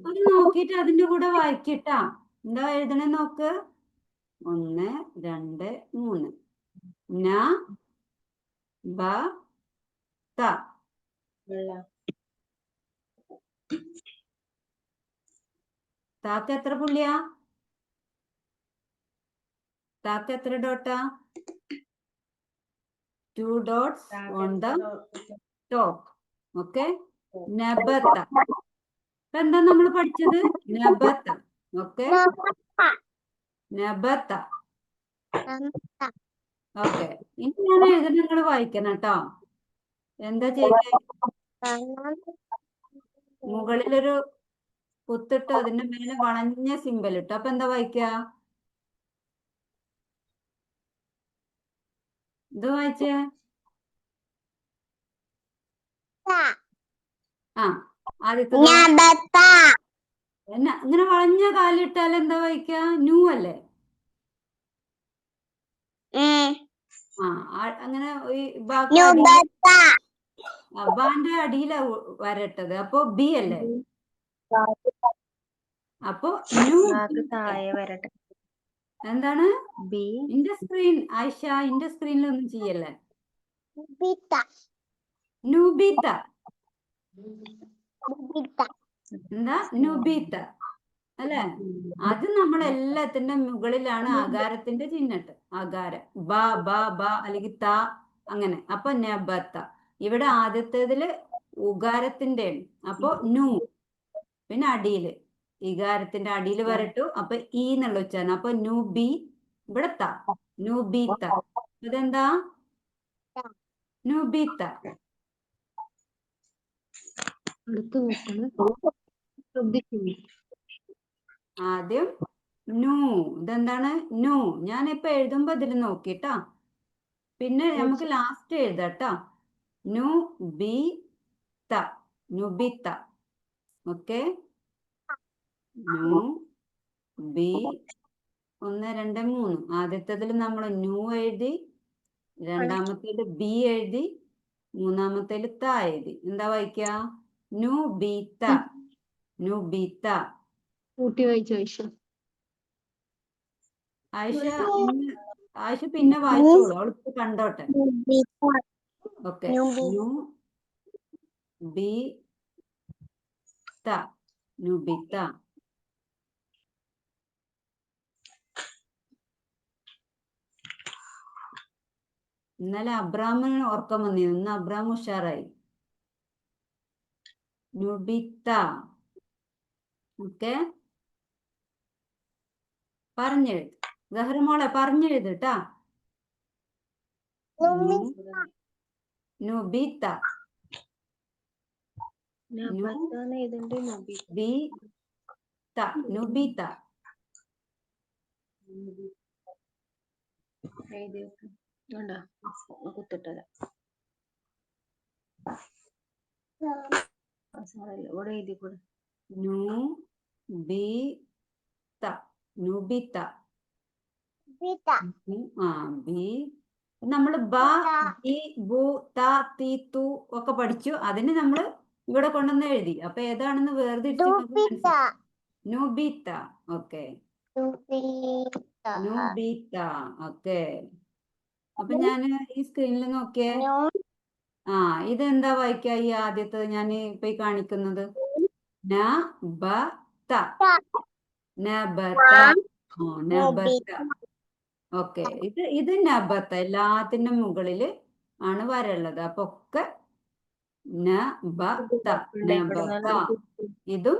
അത് നോക്കിട്ട് അതിന്റെ കൂടെ വായിക്കട്ടാ. എന്താ എഴുതണേ നോക്ക്. 1 2 3. ന ബ ത. താക്ക് എത്ര പുള്ളിയാ? താക്ക് എത്ര ഡോട്ടാ? 2 dots on the top. Okay, നബത്ത. ഇപ്പൊ എന്താ നമ്മൾ പഠിച്ചത്? നബത്ത. ഓക്കെ, നബത്ത. ഓക്കെ, ഇനി ഞാൻ എഴുതുന്നത് നിങ്ങൾ വായിക്കണം കേട്ടോ. എന്താ ചെയ്യേ? മുകളിലൊരു കുത്തിട്ട് അതിന്റെ മേലെ വളഞ്ഞ സിമ്പൽ ഇട്ടു. അപ്പൊ എന്താ വായിക്ക? ഇത് വായിച്ചേ? ആ, ആദ്യത്തെ ഇങ്ങനെ വളഞ്ഞ കാലിട്ടാൽ എന്താ വായിക്ക? ന്യൂ അല്ലേ? അങ്ങനെ ഈ ബാന്റെ അടിയിലാ വരട്ടത്. അപ്പൊ ബി അല്ലേ? അപ്പൊ ന്യൂ
താഴെ വരട്ടെ.
എന്താണ്?
ബി.
ഇന്റെ സ്ക്രീൻ ആയിഷ, ഇന്റെ സ്ക്രീനിലൊന്നും ചെയ്യല്ലേ. നുബിത്ത. എന്താ? നുബിത്ത അല്ലെ? അത് നമ്മൾ എല്ലാത്തിന്റെ മുകളിലാണ് ആകാരത്തിന്റെ ചിഹ്നട്ട്. ആകാരം ബ ബ ബ അല്ലെങ്കിൽ ത അങ്ങനെ. അപ്പൊ നബത്ത. ഇവിടെ ആദ്യത്തേതില് ഉകാരത്തിന്റെ ആണ്. അപ്പൊ നു. പിന്നെ അടിയില് ഇകാരത്തിന്റെ അടിയിൽ വരട്ടു. അപ്പൊ ഈ എന്നുള്ള ഉച്ചാരണം. അപ്പൊ നുബി. ഇവിടെ ത. നുബിത്ത. ഇതെന്താ? നുബിത്ത.
അടുത്ത് നോക്കണം, ശ്രദ്ധിക്കുന്നു.
ആദ്യം നു. ഇതെന്താണ്? നു. ഞാനിപ്പോ എഴുതുമ്പോ ഇതിൽ നോക്കിട്ടാ. പിന്നെ നമുക്ക് ലാസ്റ്റ് എഴുതാട്ടോ. നു ബി ത. നുബിത്ത. ഓക്കെ, നു ബി 1 2 3. ആദ്യത്തേതിൽ നമ്മൾ നു എഴുതി, രണ്ടാമത്തേത് ബി എഴുതി, മൂന്നാമത്തേൽ ത എഴുതി. എന്താ വായിക്ക? നുബിത്ത. നുബിത്ത.
കൂട്ടി വായിച്ചു ആയിഷ.
ആയിഷ പിന്നെ വായിച്ചോളൂ, അവൾക്ക് കണ്ടോട്ടെ. ഓക്കെ, നു ബി ത. നുബിത്ത. ഇന്നലെ അബ്രാമിന് ഉറക്കം വന്നിരുന്നു. ഇന്ന് അബ്രാം ഉഷാറായി. നുബിത്ത. ഓക്കെ, പറഞ്ഞെഴുത്. ഗഹ്റമോളെ പറഞ്ഞെഴുത് ട്ടാ. നുബിത്ത.
നബത്താന്ന് എഴുതണ്ടേ? നബി.
ബിത്ത. നുബിത്ത.
എഴുതി വെക്ക്. കണ്ടോ? കുത്തിട്ടത്. ഇവിടെ എഴുതി കൂടെ.
നുബിത്ത. നുബിത്ത. ബി. നമ്മള് ബ, ബി, ബു, ത, തി, തു ഒക്കെ പഠിച്ചു. അതിന് നമ്മള് ഇവിടെ കൊണ്ടുവന്ന് എഴുതി. അപ്പൊ ഏതാണെന്ന് വേർതിരിച്ച് നുബിത്ത. ഓക്കെ, നുബിത്ത. ഓക്കെ, അപ്പൊ ഞാൻ ഈ സ്ക്രീനിൽ നോക്കിയേ. ആ, ഇതെന്താ വായിക്കാ? ഈ ആദ്യത്തെ ഞാൻ ഇപ്പൊ ഈ കാണിക്കുന്നത് നബത്ത. നബത്ത. നബത്ത. ഓക്കെ, ഇത് നബത്ത. എല്ലാത്തിന്റെ മുകളില് ആണ് വരള്ളത്. അപ്പൊ ഒക്കെ നബത്ത. നബത്ത. ഇതും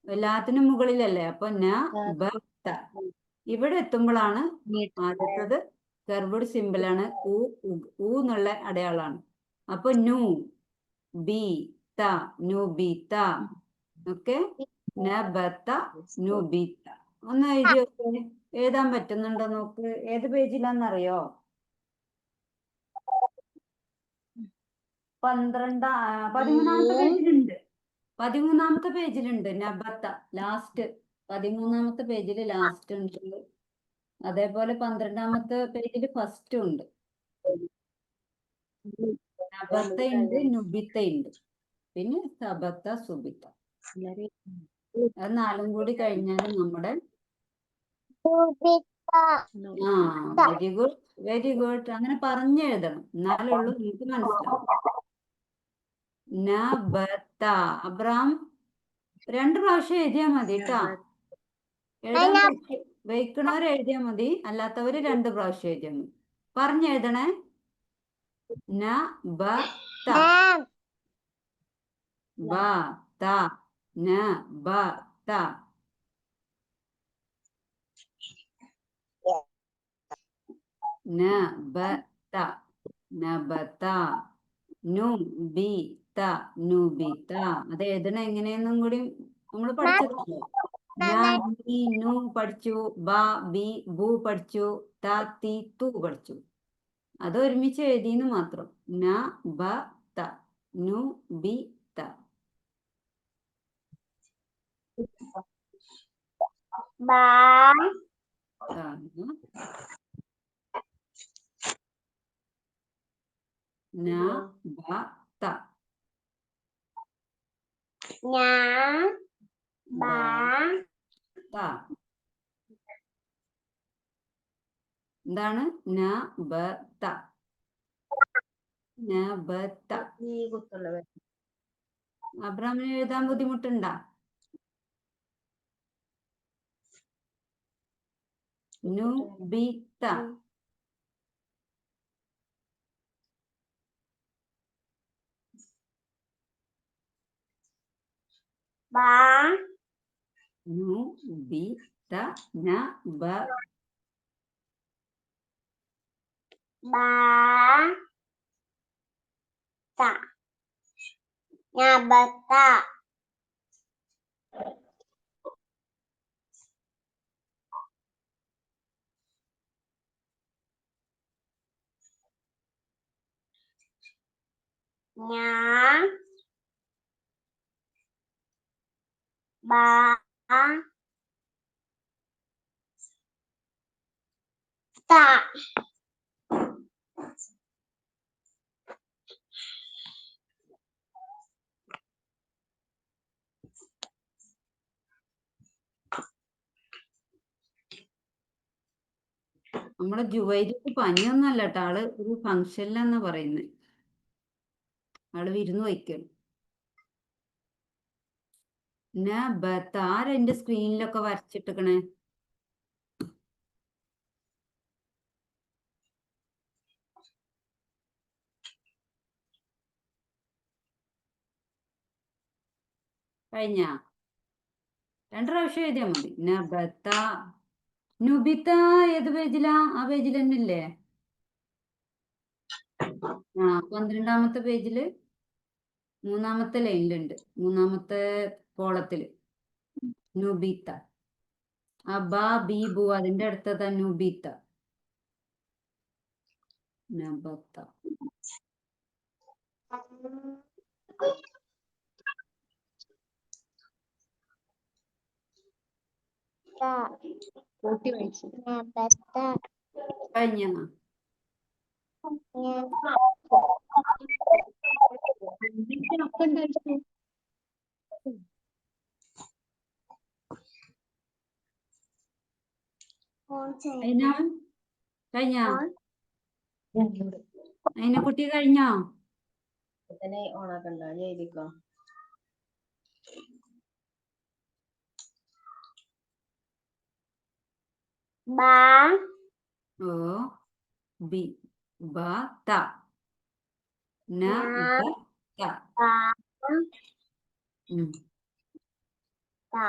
എല്ലാത്തിനും മുകളിലല്ലേ. അപ്പൊ നബത്ത. ഇവിടെ എത്തുമ്പോഴാണ് ആദ്യത്തത് കർവ്ഡ് സിമ്പിളാണ്. ഉ എന്നുള്ള അടയാളാണ്. അപ്പൊ നു ബി ത. നുബിത്ത. ഓക്കെ, നബത്ത. നുബിത്ത. ഒന്ന് എഴുതി നോക്കേ. എഴുതാൻ പറ്റുന്നുണ്ടോ നോക്ക്. ഏത് പേജിലാന്നറിയോ? 13ാമത്തെ പേജിലുണ്ട്. 13ാമത്തെ പേജിലുണ്ട് നബത്ത. ലാസ്റ്റ് 13ാമത്തെ പേജിൽ ലാസ്റ്റ് ഉണ്ട്. അതേപോലെ 12ാമത്തെ പേജിൽ ഫസ്റ്റ് ഉണ്ട്. നബത്ത ഉണ്ട്, നുബിത്ത ഉണ്ട്, പിന്നെ സബത്ത, സുബിത്ത. അത് 4ഉം കൂടി കഴിഞ്ഞാൽ നമ്മുടെ വെരി ഗുഡ്, വെരി ഗുഡ്. അങ്ങനെ പറഞ്ഞെഴുതണം, എന്നാലേ ഉള്ളൂ നിങ്ങൾക്ക് മനസ്സിലാവും. നബത്ത. അബ്രാം 2 പ്രാവശ്യം എഴുതിയാ മതി കേട്ടാ. എഴുതാൻ വയ്ക്കണവർ എഴുതിയാ മതി, അല്ലാത്തവര് 2 പ്രാവശ്യം എഴുതിയാ മതി. പറഞ്ഞെഴുതണേ. നബത
Nan.
ബത നബത നബത നബത നുബിത നുബിത അത് എഴുതണ എങ്ങനെയെന്നും കൂടി നമ്മൾ പഠിച്ചതല്ലേ. നു പഠിച്ചു, ബ ബി ബു പഠിച്ചു, ത തി തു പഠിച്ചു. അത് ഒരുമിച്ച് എഴുതിന്ന് മാത്രം. നബത നുബിത.
Ba.
നബത
Nya. Ba.
ത. എന്താണ് നബത നബത.
ഈ കുത്തുള്ള
അബ്രാമിന് എഴുതാൻ ബുദ്ധിമുട്ടുണ്ടാ? നുബിത
Ba.
നുബിത Naba
Ba. Ta. Nyabata. Nya. Ba. Ta.
നമ്മളെ ജുവൈരിക്ക് പനിയൊന്നും അല്ല കേട്ടോ. ആള് ഒരു ഫംഗ്ഷനിലാന്നാ പറയുന്നത്. ആള് വിരുന്ന് വയ്ക്കണം. നബത ആരാ എന്റെ സ്ക്രീനിലൊക്കെ വരച്ചിട്ടിക്കണേ? കഴിഞ്ഞ 2 പ്രാവശ്യം എഴുതിയാ മതി. നബത നുബിത ഏത് പേജിലാ? ആ പേജിൽ തന്നെ ഇല്ലേ? 12ാമത്തെ പേജില് 3ാമത്തെ ലൈനിലുണ്ട്. 3ാമത്തെ കോളത്തില് നുബിത. ആ ബ ബി ബു അതിന്റെ അടുത്തതാ നുബിത. നബത
Ta.
കൂട്ടി വായിച്ചു.
Nyabata.
കഴിഞ്ഞ
Nya.
ഒക്കെ ഉണ്ടായിരുന്നു.
അതിനാ കഴിഞ്ഞ
ഞങ്ങള്
അതിനെ കുട്ടി കഴിഞ്ഞോ?
തന്നെ ഓണാക്കണ്ട ഞാൻ എഴുതിക്കോ.
Ba.
ഓ ബി ബ ത നബത.
Ba.
ഉം.
Ta.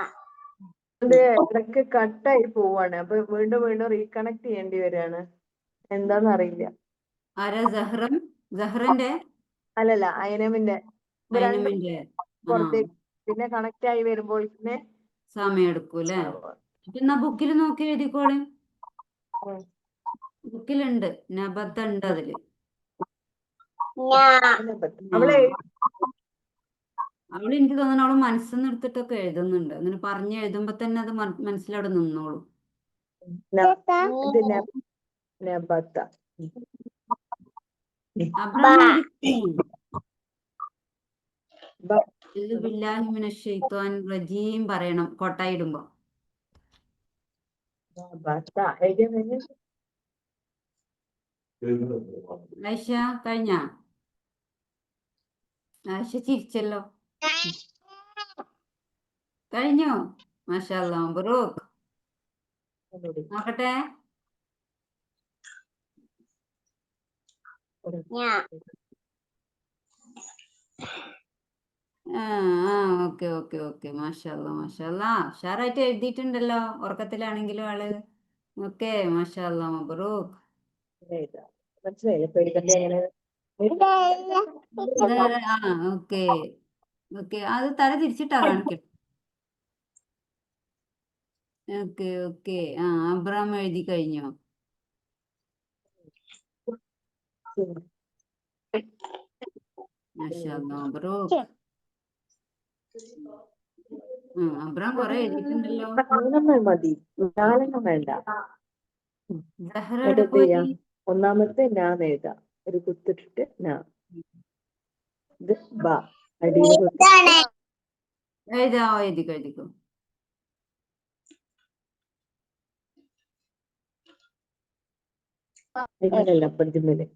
ഇത് ഇടയ്ക്ക് കട്ടായി പോവാണ്. അപ്പൊ വീണ്ടും വീണ്ടും റീകണക്ട് ചെയ്യേണ്ടി വരികയാണ്. എന്താന്ന് അറിയില്ല.
ആരാ? സഹ്റന്റെ
അല്ലല്ല, അയനമിന്റെ. ഇപ്പൊ രണ്ട്
അയിനമിന്റെ
പുറത്തേക്ക് പിന്നെ കണക്ട് ആയി വരുമ്പോൾ പിന്നെ
സമയം എടുക്കൂല്ലേ? അപ്പൊ എന്നാ ബുക്കിൽ നോക്കി എഴുതിക്കോളെ. ബുക്കിലുണ്ട് നബത്ത ഉണ്ട് അതില്.
Nya.
അവളെ
അവള് എനിക്ക് തോന്നുന്നു അവള് മനസ്സിന്ന് എടുത്തിട്ടൊക്കെ എഴുതുന്നുണ്ട്. അങ്ങനെ പറഞ്ഞ് എഴുതുമ്പോ തന്നെ അത് മനസ്സിലവിടെ നിന്നോളും.
ഇത് നബത്ത.
അബ്രാം
ബ-
ബില്ലാഹി മിനശ് ശൈത്വാനിർ റജീം പറയണം കൊട്ടായിടുമ്പോ.
നബത്ത. എഴുതിയ
ആയിഷ കഴിഞ്ഞ? ആയിഷ ചിരിച്ചല്ലോ. കഴിഞ്ഞു. മാഷാ അല്ലാ, മബ്രൂക്ക്. നോക്കട്ടെ.
ഞാ
ഓക്കെ ഓക്കെ ഓക്കെ, മാഷാല്ലാ മാഷാല്ലാ, ഉഷാറായിട്ട് എഴുതിയിട്ടുണ്ടല്ലോ, ഉറക്കത്തിലാണെങ്കിലും ആള്. ഓക്കെ, മാഷാല്ലാ, മബ്രൂക്ക്.
എഴുതാം. മനസ്സിലായില്ലേ? ഇപ്പൊ എഴുതണ്ടേ എങ്ങനെ?
ഓക്കെ ഓക്കെ, അത് തല തിരിച്ചിട്ടാ കാണിക്കട്ടെ. ഓക്കെ ഓക്കെ, അബ്രാം എഴുതി കഴിഞ്ഞോ? മാഷാല്ലാ, മബ്രൂക്ക്. അബ്രാം കൊറേ എഴുതിയിട്ടുണ്ടല്ലോ.
3 മതി, 4 വേണ്ട.
സഹറ
എന്നിട്ട്
എവിടെ
എന്ത്
പോയി?
ചെയ്യാം? ഒന്നാമത്തെ ഞാൻ എഴുതാം, ഒരു കുത്തിട്ടിട്ട് ഞാൻ. ഇത് ബ, അടിയിൽ കുത്തി.
എഴുതിക്കോ.
ഇങ്ങനെയല്ല, പതിമൂന്ന്.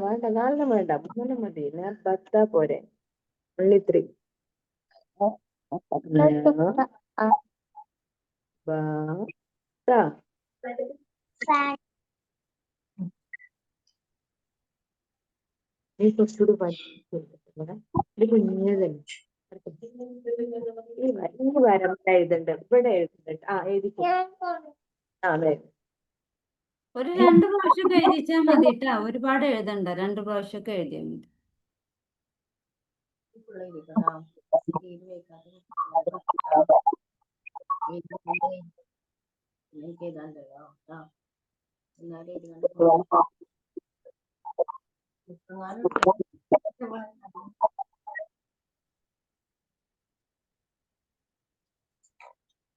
വേണ്ട, 4 വേണ്ട, 3 മതി. ഞാൻ 10 പോരെ. only 3. നീ കുറച്ചുകൂടി ഇത് കുഞ്ഞതല്ലേ. ഈ വരണ്ട എഴുതണ്ട, ഇവിടെ എഴുതണ്ട. എഴുതിക്കോ. അതെ.
ഒരു 2 പ്രാവശ്യമൊക്കെ എഴുതിച്ചാൽ മതി കേട്ടാ, ഒരുപാട് എഴുതണ്ട, 2 പ്രാവശ്യമൊക്കെ എഴുതിയാൽ മതി.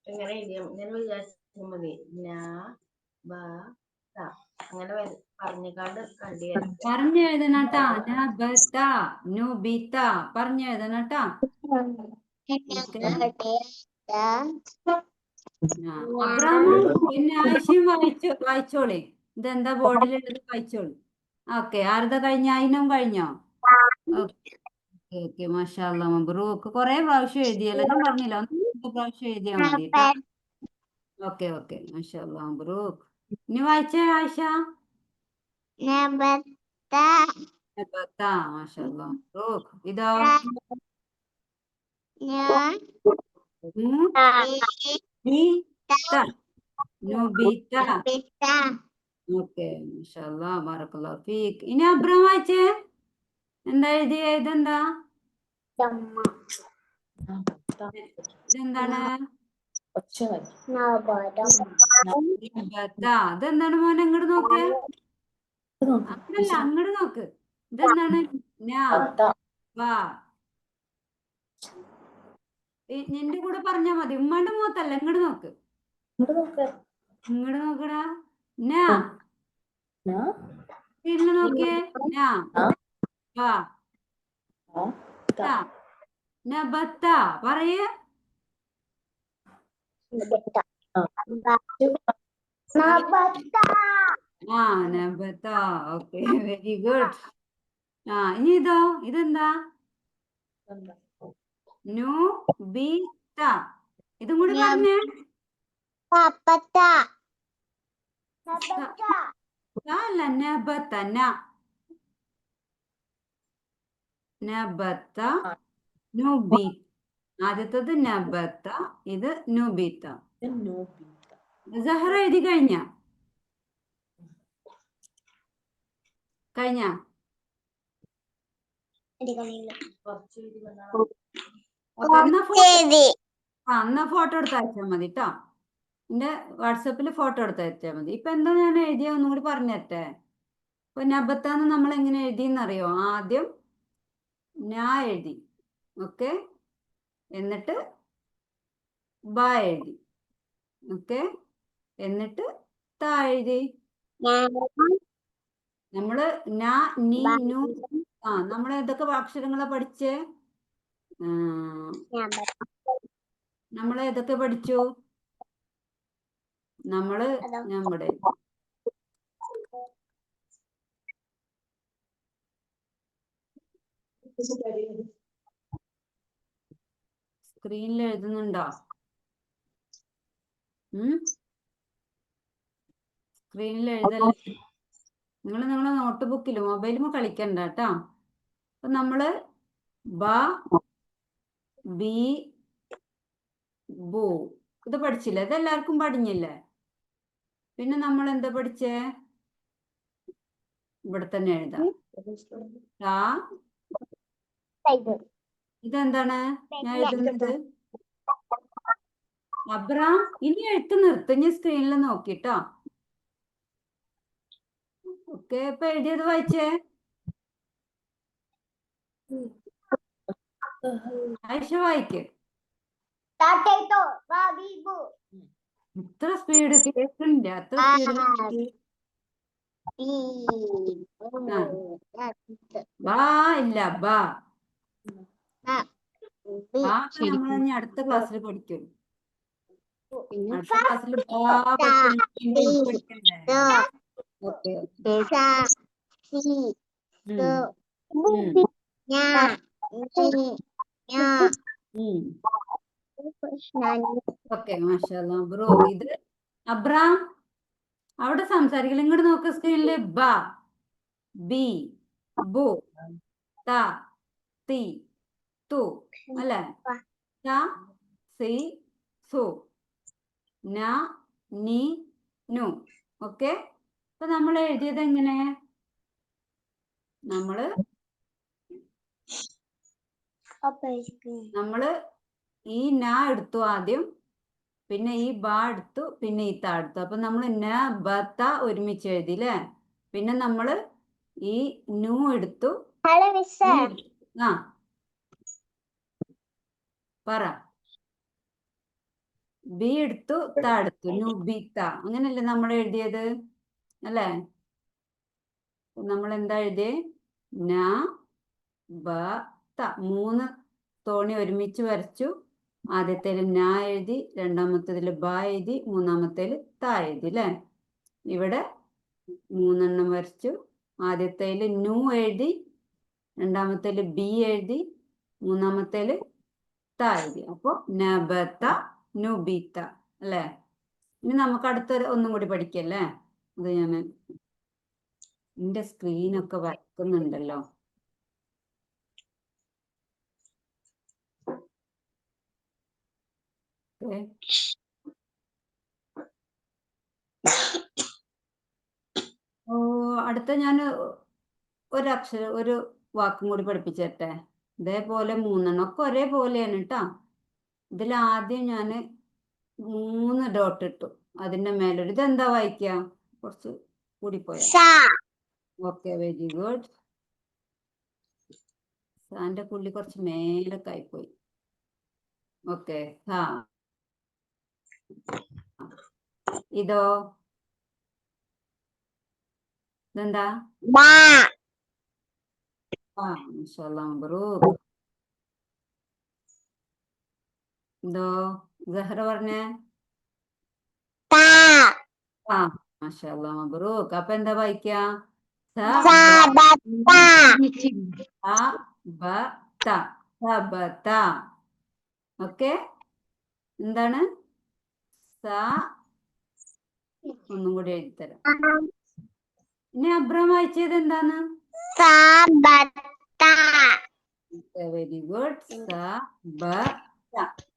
എങ്ങനെ എഴുതിയാ ഇങ്ങനെ വിചാരിച്ചാൽ മതി. ഞാ ബ ത അങ്ങനെ പറഞ്ഞിക്കാണ്ട് കണ്ടി വരാം.
പറഞ്ഞു എഴുതണട്ടാ. നബത നുബിത പറഞ്ഞു എഴുതണട്ടാ. അബ്രാമും പിന്നെ ആയിഷയും വായിച്ചോളി. ഇതെന്താ ബോർഡിലുള്ളത് വായിച്ചോളി. ഓക്കെ, ആരുടെ കഴിഞ്ഞ? അതിനും കഴിഞ്ഞോ? Okay okay, മാഷാല്ലാ, മബ്രൂക്ക്. കുറെ പ്രാവശ്യം എഴുതിയല്ലോ, ഞാൻ പറഞ്ഞില്ല, 1 പ്രാവശ്യം എഴുതിയാൽ മതി കേട്ടോ. Okay okay, മാഷാല്ലാ, മബ്രൂക്ക്. ഇനി വായിച്ചേ ആയിഷ. നബത, മാഷാല്ലാ, മബ്രൂക്ക്. ഇതോ? നുബിത. ഓക്കെ, മാഷാല്ലാ, ബറക്കല്ലാഹു ഫീക്ക്. ഇനി അബ്രാം വായിച്ചേ. എന്താ എഴുതിയ? ഇതെന്താ? ഇതെന്താണ്? ഇതെന്താണ് മോനെ? അങ്ങോട്ട് നോക്ക്. അങ്ങനല്ല, അങ്ങോട്ട് നോക്ക്. ഇതെന്താണ്? നിന്റെ കൂടെ പറഞ്ഞാ മതി, ഉമ്മാന്റെ മുഖത്തല്ല, ഇങ്ങോട്ട് നോക്ക്. ഇങ്ങോട്ട് നോക്കടാ. തിരിഞ്ഞു നോക്കിയേ. നബത്ത പറയേ. നബത്ത. Okay, very good. ഇനി ഇതോ? ഇതെന്താ? നുബിത. ഇതും കൂടി പറഞ്ഞേ. അല്ല, നബത്ത. നബത്ത നുബി. ആദ്യത്തത് നബത്ത, ഇത് നുബിത. സഹറ എഴുതി കഴിഞ്ഞ? എന്നാ ഫോട്ടോ എടുത്ത് അയച്ചാൽ മതി കേട്ടോ. എന്റെ വാട്സപ്പിൽ ഫോട്ടോ എടുത്ത് അയച്ചാൽ മതി. ഇപ്പൊ എന്താ ഞാൻ എഴുതിയ ഒന്നും കൂടി പറഞ്ഞു തരട്ടെ. ഇപ്പൊ നബത്താന്ന് നമ്മൾ എങ്ങനെ എഴുതിയെന്നറിയോ? ആദ്യം ഞാ എഴുതി, ഓക്കെ, എന്നിട്ട് ബ എഴുതി, ഓക്കെ, എന്നിട്ട് ത എഴുതി. നമ്മള് നാ, നീ, നു. നമ്മൾ ഏതൊക്കെ അക്ഷരങ്ങളെ പഠിച്ചേ? നമ്മൾ ഏതൊക്കെ പഠിച്ചു? നമ്മുടെ സ്ക്രീനിൽ എഴുതുന്നുണ്ടോ? സ്ക്രീനിൽ എഴുതല്ലേ. നിങ്ങൾ നിങ്ങളെ നോട്ട് ബുക്കിൽ മൊബൈലും കളിക്കണ്ട കേട്ടോ. അപ്പൊ നമ്മള് ബ ബി ബു ഇത് പഠിച്ചില്ലേ? ഇതെല്ലാവർക്കും പഠിഞ്ഞില്ലേ? പിന്നെ നമ്മൾ എന്താ പഠിച്ചേ? ഇവിടെ തന്നെ എഴുതാം. ഇതെന്താണ് ഞാൻ എഴുതുന്നത്? അബ്രാം, ഇനി എഴുത്ത് നിർത്തുഞ്ഞ് സ്ക്രീനിൽ നോക്കിട്ടോ. ഓക്കെ, ഇപ്പൊ എഴുതിയത് വായിച്ചേ. ആയിഷ വായിക്ക്. ഇത്ര സ്പീഡ് കേൾക്കണില്ല. അത്ര സ്പീഡ്. ബാ ഇല്ല, ബാ നമ്മൾ ഇനി അടുത്ത ക്ലാസ്സിൽ പഠിക്കും. അടുത്ത ക്ലാസ്സിൽ പഠിക്കണ്ടേ? ഓക്കെ. ഓക്കെ, മാഷാഅല്ലാ. ബ്രോ, ഇത് അബ്രാം അവിടെ സംസാരിക്കില്ല. ഇങ്ങോട്ട് നോക്ക് സ്ക്രീനില്. ബ ബി ബു ത തി തു അല്ലേ? ത സി സു ന നി നു. ഓക്കെ, അപ്പൊ നമ്മൾ എഴുതിയത് എങ്ങനെ? നമ്മള് ഈ ന എടുത്തു ആദ്യം, പിന്നെ ഈ ബ എടുത്തു, പിന്നെ ഈ ത എടുത്തു. അപ്പൊ നമ്മൾ ന ബ ത ഒരുമിച്ച് എഴുതി അല്ലേ? പിന്നെ നമ്മള് ഈ നു എടുത്തു. ആ പറ. ബി എടുത്തു, ത എടുത്തു. നു ബി ത. അങ്ങനല്ലേ നമ്മൾ എഴുതിയത് അല്ലേ? നമ്മൾ എന്താ എഴുതിയേ? ന ബ ത. 3 തോണി ഒരുമിച്ച് വരച്ചു. ആദ്യത്തേല് ന എഴുതി, രണ്ടാമത്തേതിൽ ബ എഴുതി, മൂന്നാമത്തേല് ത എഴുതി അല്ലേ? ഇവിടെ 3 എണ്ണം വരച്ചു. ആദ്യത്തേല് നു എഴുതി, രണ്ടാമത്തേല് ബി എഴുതി, മൂന്നാമത്തേല് ത എഴുതി. അപ്പൊ നബത നുബിത അല്ലേ? ഇനി നമുക്ക് അടുത്ത ഒന്നും കൂടി പഠിക്കല്ലേ? അത് ഞാൻ എന്റെ സ്ക്രീനൊക്കെ വരക്കുന്നുണ്ടല്ലോ. അടുത്ത ഞാൻ ഒരു വാക്കും കൂടി പഠിപ്പിച്ചു തരട്ടെ. ഇതേപോലെ 3 എണ്ണം ഒക്കെ ഒരേപോലെയാണ് കേട്ടോ. ഇതിൽ ആദ്യം ഞാൻ 3 ഡോട്ട് ഇട്ടു. അതിന്റെ മേലൊരു ഇതെന്താ വായിക്കുക? കുറച്ച് കൂടിപ്പോയ. Okay, very good. സാന്റെ പുള്ളി കുറച്ച് മേലൊക്കെ ആയിപ്പോയി. ഓക്കെ, ഇതോ? ഇതെന്താ? മാഷാഅല്ലാ, മബ്റൂക്ക്. ഇതോ? സഹറ പറഞ്ഞേ. മാഷാഅല്ലാ, മബ്റൂക്ക്. അപ്പൊ എന്താ വായിക്ക? ഓക്കെ, എന്താണ്? ഒന്നും കൂടി എഴുതിത്തരാം. ഇനി അബ്രാം വായിച്ചത് എന്താണ്? Very good.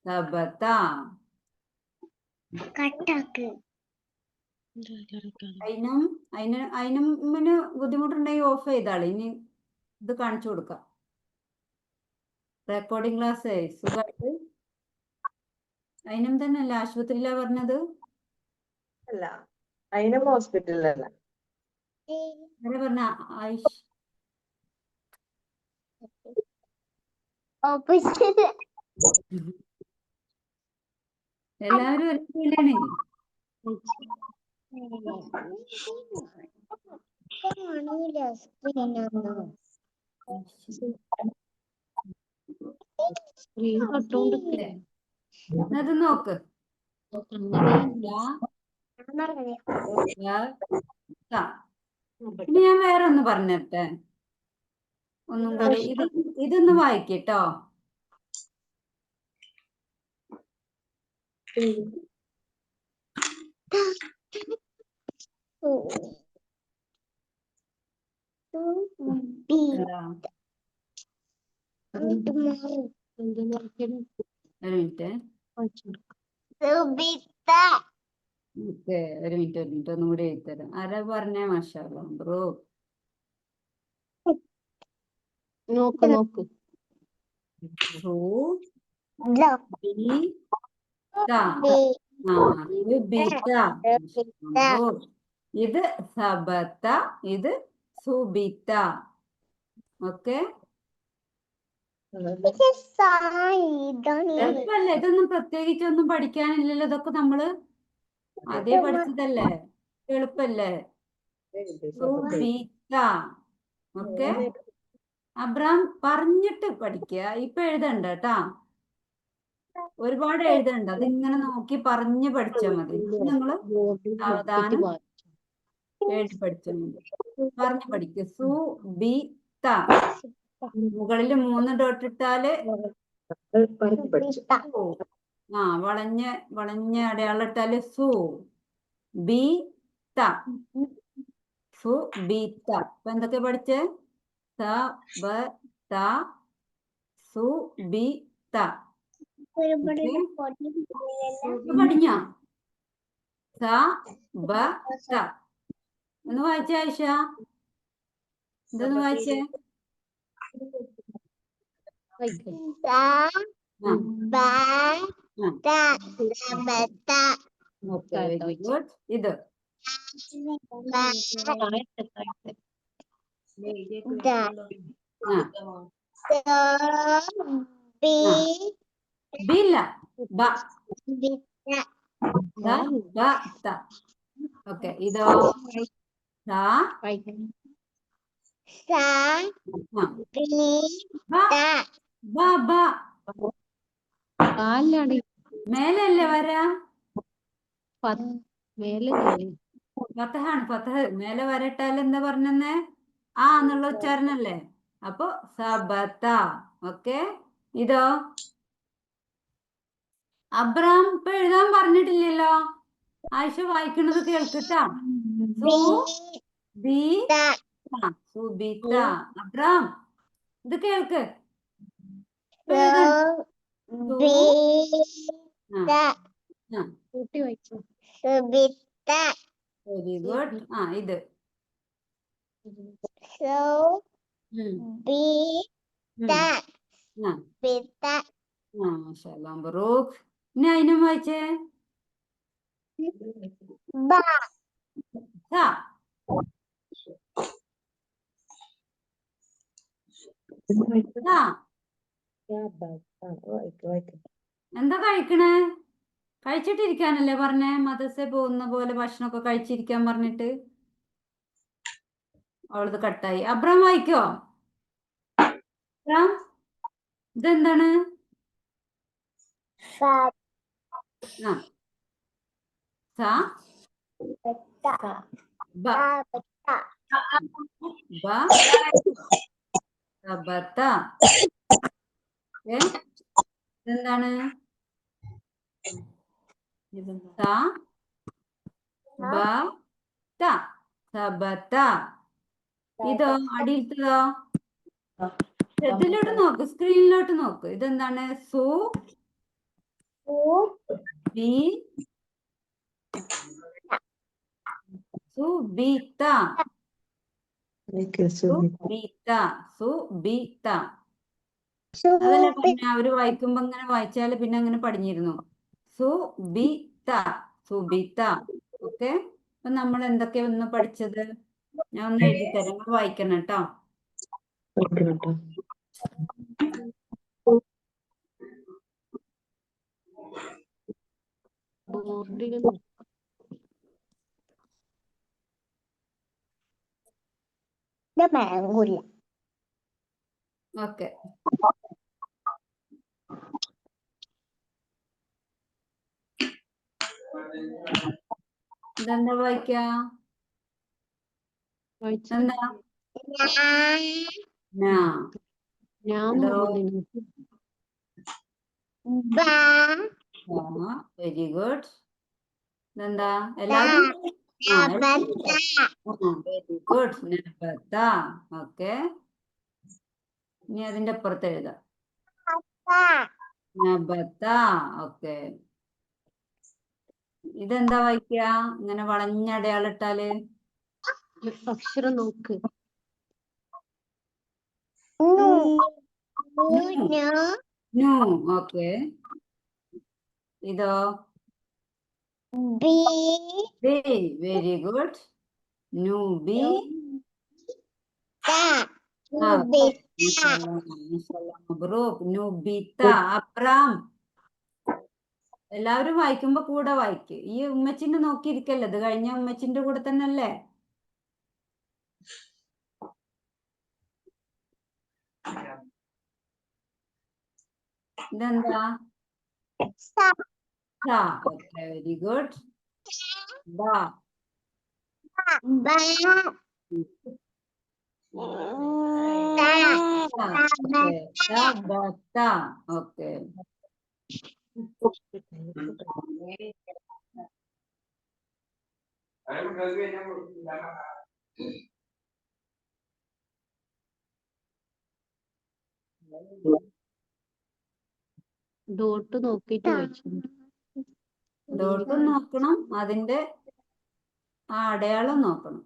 സബത. അതിന് ബുദ്ധിമുട്ടുണ്ടെങ്കിൽ ഓഫ് ചെയ്താളെ. ഇനി ഇത് കാണിച്ചു കൊടുക്കാം. റെക്കോർഡിംഗ് ക്ലാസ് സുഖമായിട്ട്. അതിനും തന്നെ അല്ല ആശുപത്രിയിലാ പറഞ്ഞത്?
അല്ല, അതിനും ഹോസ്പിറ്റലിലല്ല.
പറഞ്ഞ ആയിഷ് എല്ലാവരും ഒരേപോലെയാണ്. അത് നോക്ക്. ഇനി ഞാൻ വേറെ ഒന്ന് പറഞ്ഞിട്ടെ. ഒന്നും കൂടി ഇതൊന്ന് വായിക്കട്ടോ.
ബി
എന്താ?
എന്തെന്ന്
ഒരു മിനിറ്റ്.
സുബിത്ത
ഓക്കെ, ഒരു മിനിറ്റ് ഒന്നും കൂടി എഴുതിത്തരാം. ആരാ പറഞ്ഞേ? മാഷാ അല്ലാ, ബ്രോ.
നോക്ക് നോക്ക്.
സു
ലോ
ബി ത.
ബി
സുബിത. ബ്രോ. ഇത് സബത്ത, ഇത് സുബിത. ഓക്കെ, എളുപ്പല്ലേ? ഇതൊന്നും പ്രത്യേകിച്ചൊന്നും പഠിക്കാനില്ലല്ലോ. ഇതൊക്കെ നമ്മള് അതേ പഠിച്ചതല്ലേ. എളുപ്പല്ലേ? സുബിത. ഓക്കെ, അബ്രാം പറഞ്ഞിട്ട് പഠിക്കുക. ഇപ്പൊ എഴുതണ്ട കേട്ടാ, ഒരുപാട് എഴുതണ്ട. അതിങ്ങനെ നോക്കി പറഞ്ഞ് പഠിച്ചാൽ മതി. നിങ്ങള്
ബോർഡിൽ നോക്കിയിട്ട്
സാവധാനം
വായിച്ചു.
എഴുതി പഠിച്ചാൽ മതി. പറഞ്ഞു പഠിക്കുക. സുബിത. മുകളില് 3 ഡോട്ട് ഇട്ടാല് സു. വളഞ്ഞ അടയാളം ഇട്ടാല് സു ബി ത. സുബിത. ഇപ്പൊ എന്തൊക്കെ പഠിച്ചേ? സ ബ ത സുബിത. പഠിഞ്ഞ സ ബ ത. ഒന്ന് വായിച്ചേ ആയിഷ. ഇതൊന്ന് വായിച്ചേ.
വായിക്ക്.
Okay, very good. ഇത്
താഴത്തെ, താഴത്തെ.
ബി ഇല്ല, ബ.
വാ.
ബ ത. ഓക്കെ, ഇതോ സ
വായിക്കണം.
ആ. ബ ബ.
കാലിലാണ്
മേലല്ലേ വര?
മേലെ
ഫതഹാണ്, ഫതഹ്. മേലെ വരട്ടാൽ എന്താ പറഞ്ഞെന്നേ? ആ എന്നുള്ള ഉച്ചാരണല്ലേ. അപ്പൊ സബത. ഓക്കെ, ഇതോ അബ്രാം ഇപ്പൊ എഴുതാൻ പറഞ്ഞിട്ടില്ലല്ലോ. ആയിഷ വായിക്കണത് കേൾക്കട്ടാ. സു ബി സുബിത. അബ്രാം ഇത് കേൾക്ക്.
കൂട്ടി വായിച്ചു.
Very good. ഇത് ബറൂഖ്. ഇനി അതിനും വായിച്ചേ. സ. എന്താ കഴിക്കണേ? കഴിച്ചിട്ടിരിക്കാനല്ലേ പറഞ്ഞേ? മദ്രസയിൽ പോകുന്ന പോലെ ഭക്ഷണമൊക്കെ കഴിച്ചിരിക്കാൻ പറഞ്ഞിട്ട്. അവളത് കട്ടായി. അബ്രാം വായിക്കോ? അബ്രാം, ഇതെന്താണ്? ഇതെന്താണ്? സബത. ഇതോ അടിയിലത്തതോ? ഇതിലോട്ട് നോക്ക്, സ്ക്രീനിലോട്ട് നോക്ക്. ഇതെന്താണ്? സു ബി സുബിത. സുബിത. അതല്ലേ പറഞ്ഞ അവര് വായിക്കുമ്പോ ഇങ്ങനെ വായിച്ചാല് പിന്നെ അങ്ങനെ പഠിഞ്ഞിരുന്നു. സുബിത, സുബിത. ഓക്കെ, അപ്പൊ നമ്മൾ എന്തൊക്കെയാ ഒന്ന് പഠിച്ചത്? ഞാൻ ഒന്ന് എഴുതി തരാം, വായിക്കണം കേട്ടോ.
ബോർഡിൽ
മാങ്ങൂല്ല.
ഓക്കെ, ഇതെന്താ വായിക്കാ?
വായിച്ചു.
എന്താ?
ഞാൻ
ഇതോ? Very good. ഇതെന്താ എല്ലാവരും വെരി ഗുഡ്. നബത്ത. ഓക്കെ, ഇനി അതിന്റെ അപ്പുറത്ത് എഴുതാം. നബത്ത. ഓക്കെ, ഇതെന്താ വായിക്കുക? ഇങ്ങനെ വളഞ്ഞ അടയാളം ഇട്ടാല്
അക്ഷരം നോക്ക്.
നു. ഓക്കെ, ഇതോ ബി. Very good. നു ബി. നുബിത്ത. അബ്രാം. എല്ലാവരും വായിക്കുമ്പോ കൂടെ വായിക്ക്. ഈ ഉമ്മച്ചിന്റെ നോക്കിയിരിക്കല്ലേ, ഇത് കഴിഞ്ഞ ഉമ്മച്ചിന്റെ കൂടെ തന്നെ അല്ലേ? ഇതെന്താ? Very good. ഓക്കെ,
ഡോട്ട് നോക്കിട്ട് വായിച്ചു.
ഡോട്ട് നോക്കണം, അതിന്റെ ആ അടയാളം നോക്കണം.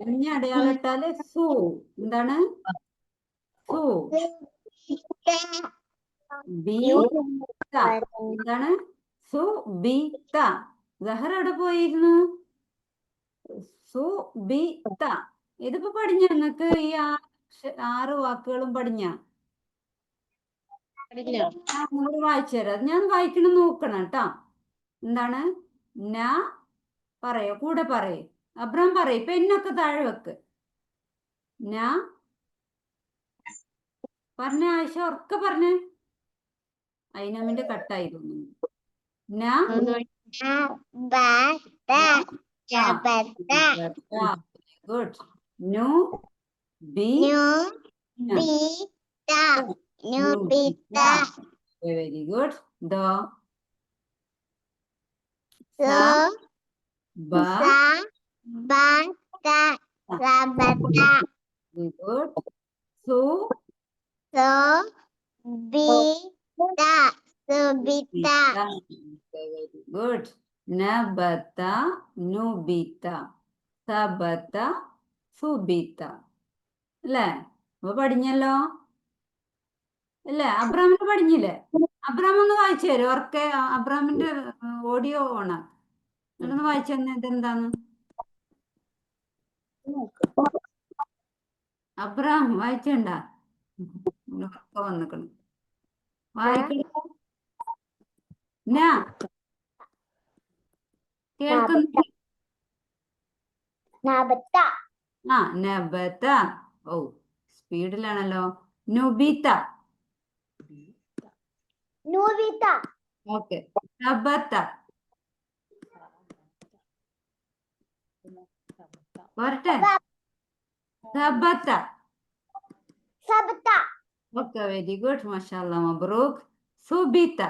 ഇനി അടയാളം ഇട്ടാല് സു. എന്താണ്? സു. ബി. എന്താണ്? സു ബി ത. സഹർ എവിടെ പോയിരുന്നു? സു ബി ത. ഇതിപ്പോ പഠിഞ്ഞ നിങ്ങൾക്ക് ഈ 6 വാക്കുകളും പഠിഞ്ഞ? നിങ്ങൾ വായിച്ചു തരാം. ഞാൻ വായിക്കണം നോക്കണം കേട്ടോ. എന്താണ്? ന. പറയോ, കൂടെ പറയേ. അബ്രാം പറയ്. പെണ്ണൊക്കെ താഴെ വെക്ക്. ന. പറഞ്ഞ ആയിഷ ഉറക്കെ പറഞ്ഞേ. അയിനമിന്റെ കട്ടായി തോന്നുന്നു. ന. ഗുഡ്. നു ബി. Very good. ദോ. സ. ബ. Very good. സു. Very good. നബത. നുബിത. സബത. സുബിത. അല്ലേ? അപ്പൊ പഠിഞ്ഞല്ലോ അല്ലേ? അബ്രാമിന് പഠിഞ്ഞില്ലേ? അബ്രാം ഒന്ന് വായിച്ചു തരും ഉറക്കെ. അബ്രാമിന്റെ ഓഡിയോ ഓണാ. എന്നിട്ടൊന്ന് വായിച്ചു തന്നെ ഇതെന്താന്ന്. അബ്രാം വായിച്ചണ്ട. ഉറക്കം വന്നിക്കണം. വായിക്കണ്ട. കേൾക്കുന്നു. ആ, നബത. ഓ, സ്പീഡിലാണല്ലോ. നുബിത. ഓക്കെ. നബത. പോരട്ടെ. സബത. Okay, very good. മാഷാഅല്ലാ, മബ്രൂക്ക്. സുബിത.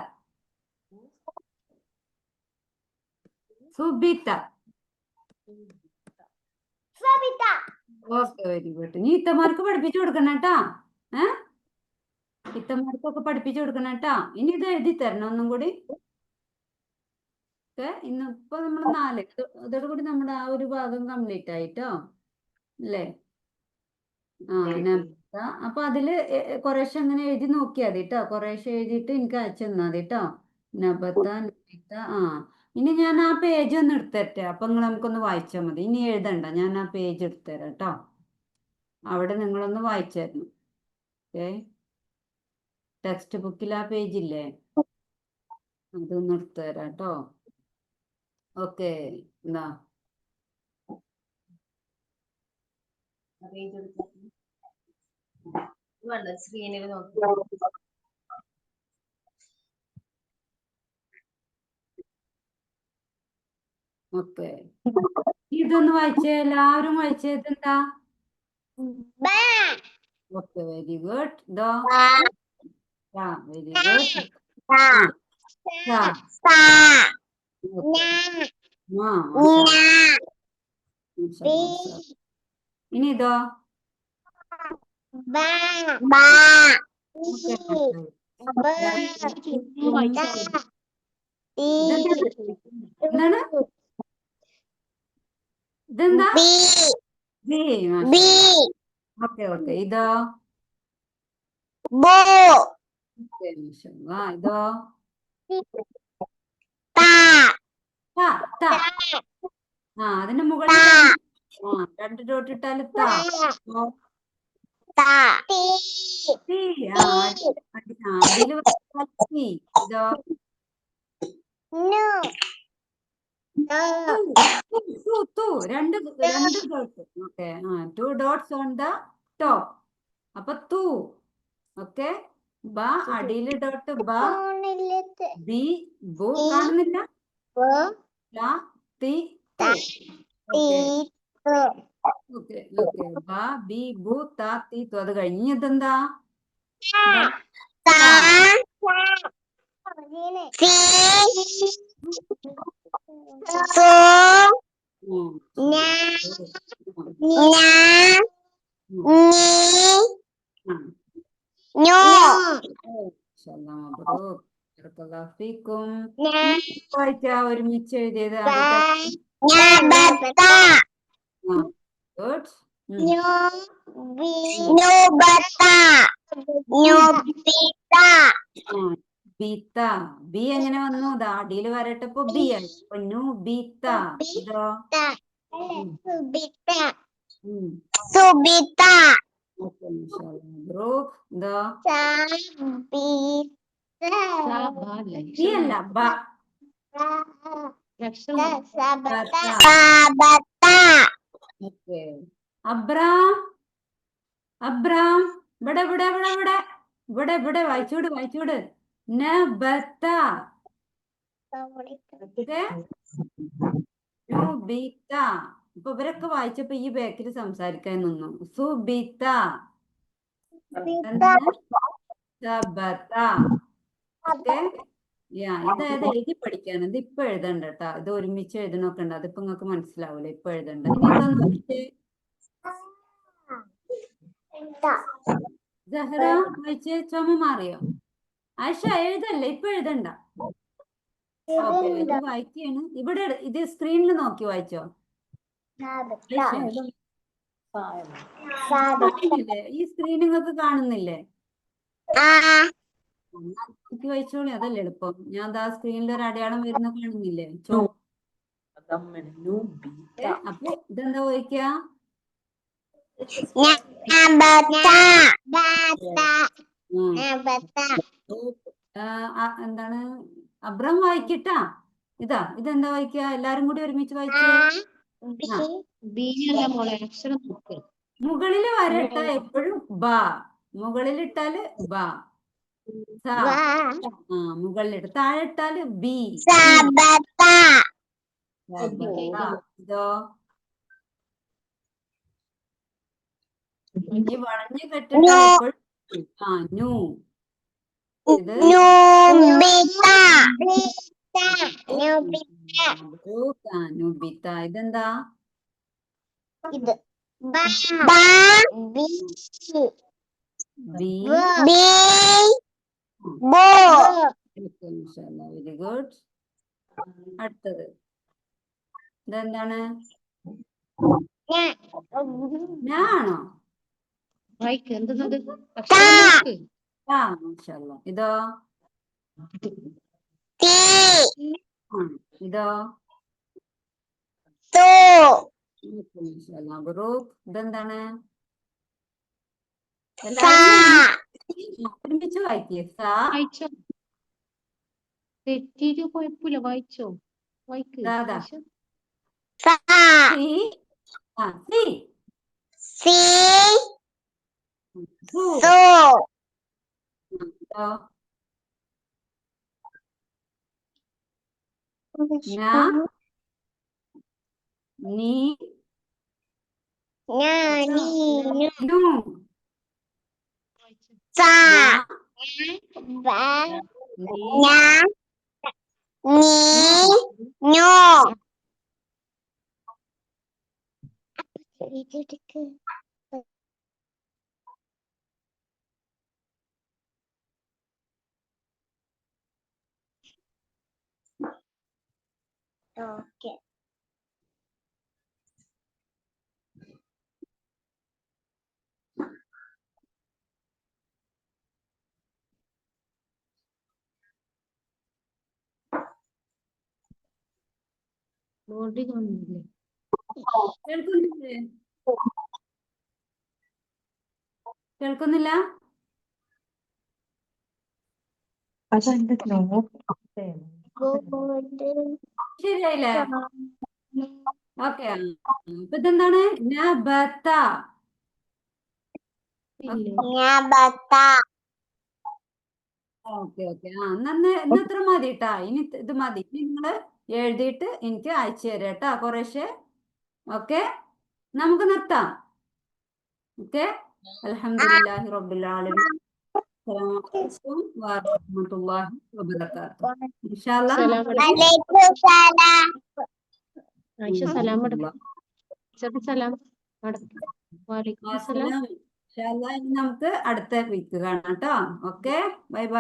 സുബിത. Okay, very good. നീ ഇത്തമാർക്ക് പഠിപ്പിച്ചു കൊടുക്കണം കേട്ടാ. ഇത്തമാർക്കൊക്കെ പഠിപ്പിച്ചു കൊടുക്കണം കേട്ടാ. ഇനി ഇത് എഴുതി തരണം ഒന്നും കൂടി. ഇന്നിപ്പോ നമ്മൾ 4 ഇതോടുകൂടി നമ്മുടെ ആ ഒരു ഭാഗം കംപ്ലീറ്റ് ആയിട്ടോ അല്ലേ? അപ്പൊ അതില് കുറേശ്ശെ അങ്ങനെ എഴുതി നോക്കിയാൽ മതി കേട്ടോ. കുറേശ്ശെ എഴുതിയിട്ട് എനിക്ക് അയച്ചു തന്നാൽ മതി കേട്ടോ. നബത്ത, നബിത്ത. ഇനി ഞാൻ ആ പേജ് ഒന്ന് എടുത്തരട്ടെ. അപ്പൊ നിങ്ങൾ നമുക്കൊന്ന് വായിച്ചാൽ മതി. ഇനി എഴുതണ്ട, ഞാൻ ആ പേജ് എടുത്തുതരാം കേട്ടോ. അവിടെ നിങ്ങളൊന്ന് വായിച്ചു തരണം. ഓക്കെ, ടെക്സ്റ്റ് ബുക്കിൽ ആ പേജില്ലേ, അതൊന്ന് എടുത്തുതരാം കേട്ടോ. ഓക്കെ, എന്താ
സ്ക്രീനിൽ നോക്കി.
ഓക്കെ, ഇതൊന്ന് വായിച്ചേ. എല്ലാവരും വായിച്ചത് എന്താ? Okay, very good. ഇതോ? Very good. ത.
sa
okay.
na
ആ മാഷാ
bi
മാഷാ. ഇനി ഇതോ?
ba ba
okay.
ba
വായിച്ചോ.
bi
എന്താണ് ഇതെന്താ?
bi
ബി.
bi
okay okay. ഇതോ?
bo
ഓക്കെ മാഷാ. ഇതോ?
ta
ത. ത. ആ അതിന്റെ മുകളിൽ രണ്ട് ഡോട്ട് ഇട്ടാൽ ത. ഓ,
ta ti
ടി. അടിയിൽ വച്ചാൽ ടി. ഇതോ?
nu
ടു. രണ്ട് dot. Okay. Two dots on the top. അപ്പൊ തു. ഓക്കെ. ബ അടിയിൽ ഡോട്ട് ബ. ബി ബു കാണുന്നില്ല. ല തി തു. Okay okay okay. ബ ബി ബു ത തി തു. അത് കഴിഞ്ഞ് ഇതെന്താ? വായിക്കാ ഒരുമിച്ച് എഴുതിയത് ആദ്യത്തെ. ഗുഡ്. ബീത്ത. ബി എങ്ങനെ വന്നു? ദാ അടിയിൽ വരട്ടപ്പോ ബി ആയി. അപ്പൊ നു ബീത്ത. ഇതോ?
Subita
okay bro. ഇതോ? ബി അല്ല ബ. ഓക്കെ. അബ്രാം. അബ്രാം. ഇവിടെ ഇവിടെ ഇവിടെ ഇവിടെ ഇവിടെ ഇവിടെ വായിച്ചോട് വായിച്ചോട്. നബത്ത. ഓക്കെ. നുബിത്ത. ഇപ്പൊ ഇവരൊക്കെ വായിച്ചപ്പോ ഈ ബാക്കിൽ സംസാരിക്കാൻ നിന്നു. സുബിത്ത. എന്താണ്? സബത്ത. ഓക്കെ. ഇത് എഴുതി പഠിക്കാണ്. ഇത് ഇപ്പൊ എഴുതണ്ട കേട്ടാ. ഇത് ഒരുമിച്ച് എഴുതണൊക്കെ ഉണ്ട്. അതിപ്പോ നിങ്ങൾക്ക് മനസ്സിലാവൂല. ഇപ്പൊ എഴുതണ്ട. ഇനി ഇതൊന്ന് വായിച്ചേ. സഹറ വായിച്ചേ. ചുമ മാറിയോ? ആയിഷ എഴുതല്ലേ. ഇപ്പൊ എഴുതണ്ട. ഓക്കെ. ഇത് വായിക്കാണ്. ഇവിടെ ഇത് സ്ക്രീനിൽ നോക്കി വായിച്ചോ. കാണുന്നില്ലേ? ഈ സ്ക്രീൻ നിങ്ങൾക്ക് കാണുന്നില്ലേ? നോക്കി വായിച്ചോളി. അതല്ലേ എളുപ്പം. ഞാൻ ദാ സ്ക്രീനിൽ ഒരു അടയാളം വരുന്ന കാണുന്നില്ലേ? അപ്പൊ ഇതെന്താ വായിക്ക? എന്താണ്? അബ്രം വായിക്കട്ടാ. ഇതെന്താ വായിക്ക? എല്ലാരും കൂടി ഒരുമിച്ച് വായിച്ചേ.
മോളെ അക്ഷരം നോക്ക്.
മുകളില് വരട്ട എപ്പോഴും ബ. മുകളിലിട്ടാല് ബ. മുകളിലിട്ട് താഴെ ഇട്ടാല് ബി. ഇതോ? ഈ വളഞ്ഞ് കെട്ടിട്ടാൽ എപ്പോഴും നു. ഇത് നുബിത്ത. ഇതെന്താ? Very good. അടുത്തത് ഇതെന്താണ്? ഞാണോ?
വായിക്ക്. എന്തെന്നത്? അക്ഷരം നോക്ക്.
ഇതോ? ഇതോ? ഇതെന്താണ്? ഒരുമിച്ച് വായിക്കേ.
വായിച്ചോ. തെറ്റിയിട്ട് കുഴപ്പമില്ല. വായിച്ചോ. വായിക്ക്.
നീ
ഞാ നീ ഞോ ഇതെടുക്ക് ഓക്കെ
ബോർഡിൽ കാണുന്നില്ലേ?
കേൾക്കുന്നില്ലേ? കേൾക്കുന്നില്ല?
അതെന്റെ നോട്ട്
ബോർഡ്
ശരിയായില്ലേ? ഓക്കെ. അപ്പൊ ഇതെന്താണ്? നബത.
ഇല്ലേ?
ഞാബത്ത
ഓക്കെ ഓക്കെ. ഇന്നത്ര മതി കേട്ടാ. ഇനി ഇത് മതി. നിങ്ങള് എഴുതിയിട്ട് എനിക്ക് അയച്ചു തരാം കേട്ടാ കുറേശ്ശെ. ഓക്കെ, നമുക്ക് നിർത്താം. ഓക്കെ. അൽഹംദുലില്ലാഹി റബ്ബിൽ ആലമീൻ. അസ്സലാമു അലൈക്കും വറഹ്മത്തുള്ളാഹി വബറകാതുഹു. ഇൻഷാ അല്ലാ
സലാം
അലൈക്കും സലാം
ആയിഷ സലാം മടക്ക്. സലാം മടക്ക്. വാലൈക്കും സലാം.
ഇൻഷാ അല്ലാ ഇനി നമുക്ക് അടുത്ത വീക്ക് കാണാം കേട്ടോ. Okay, bye bye.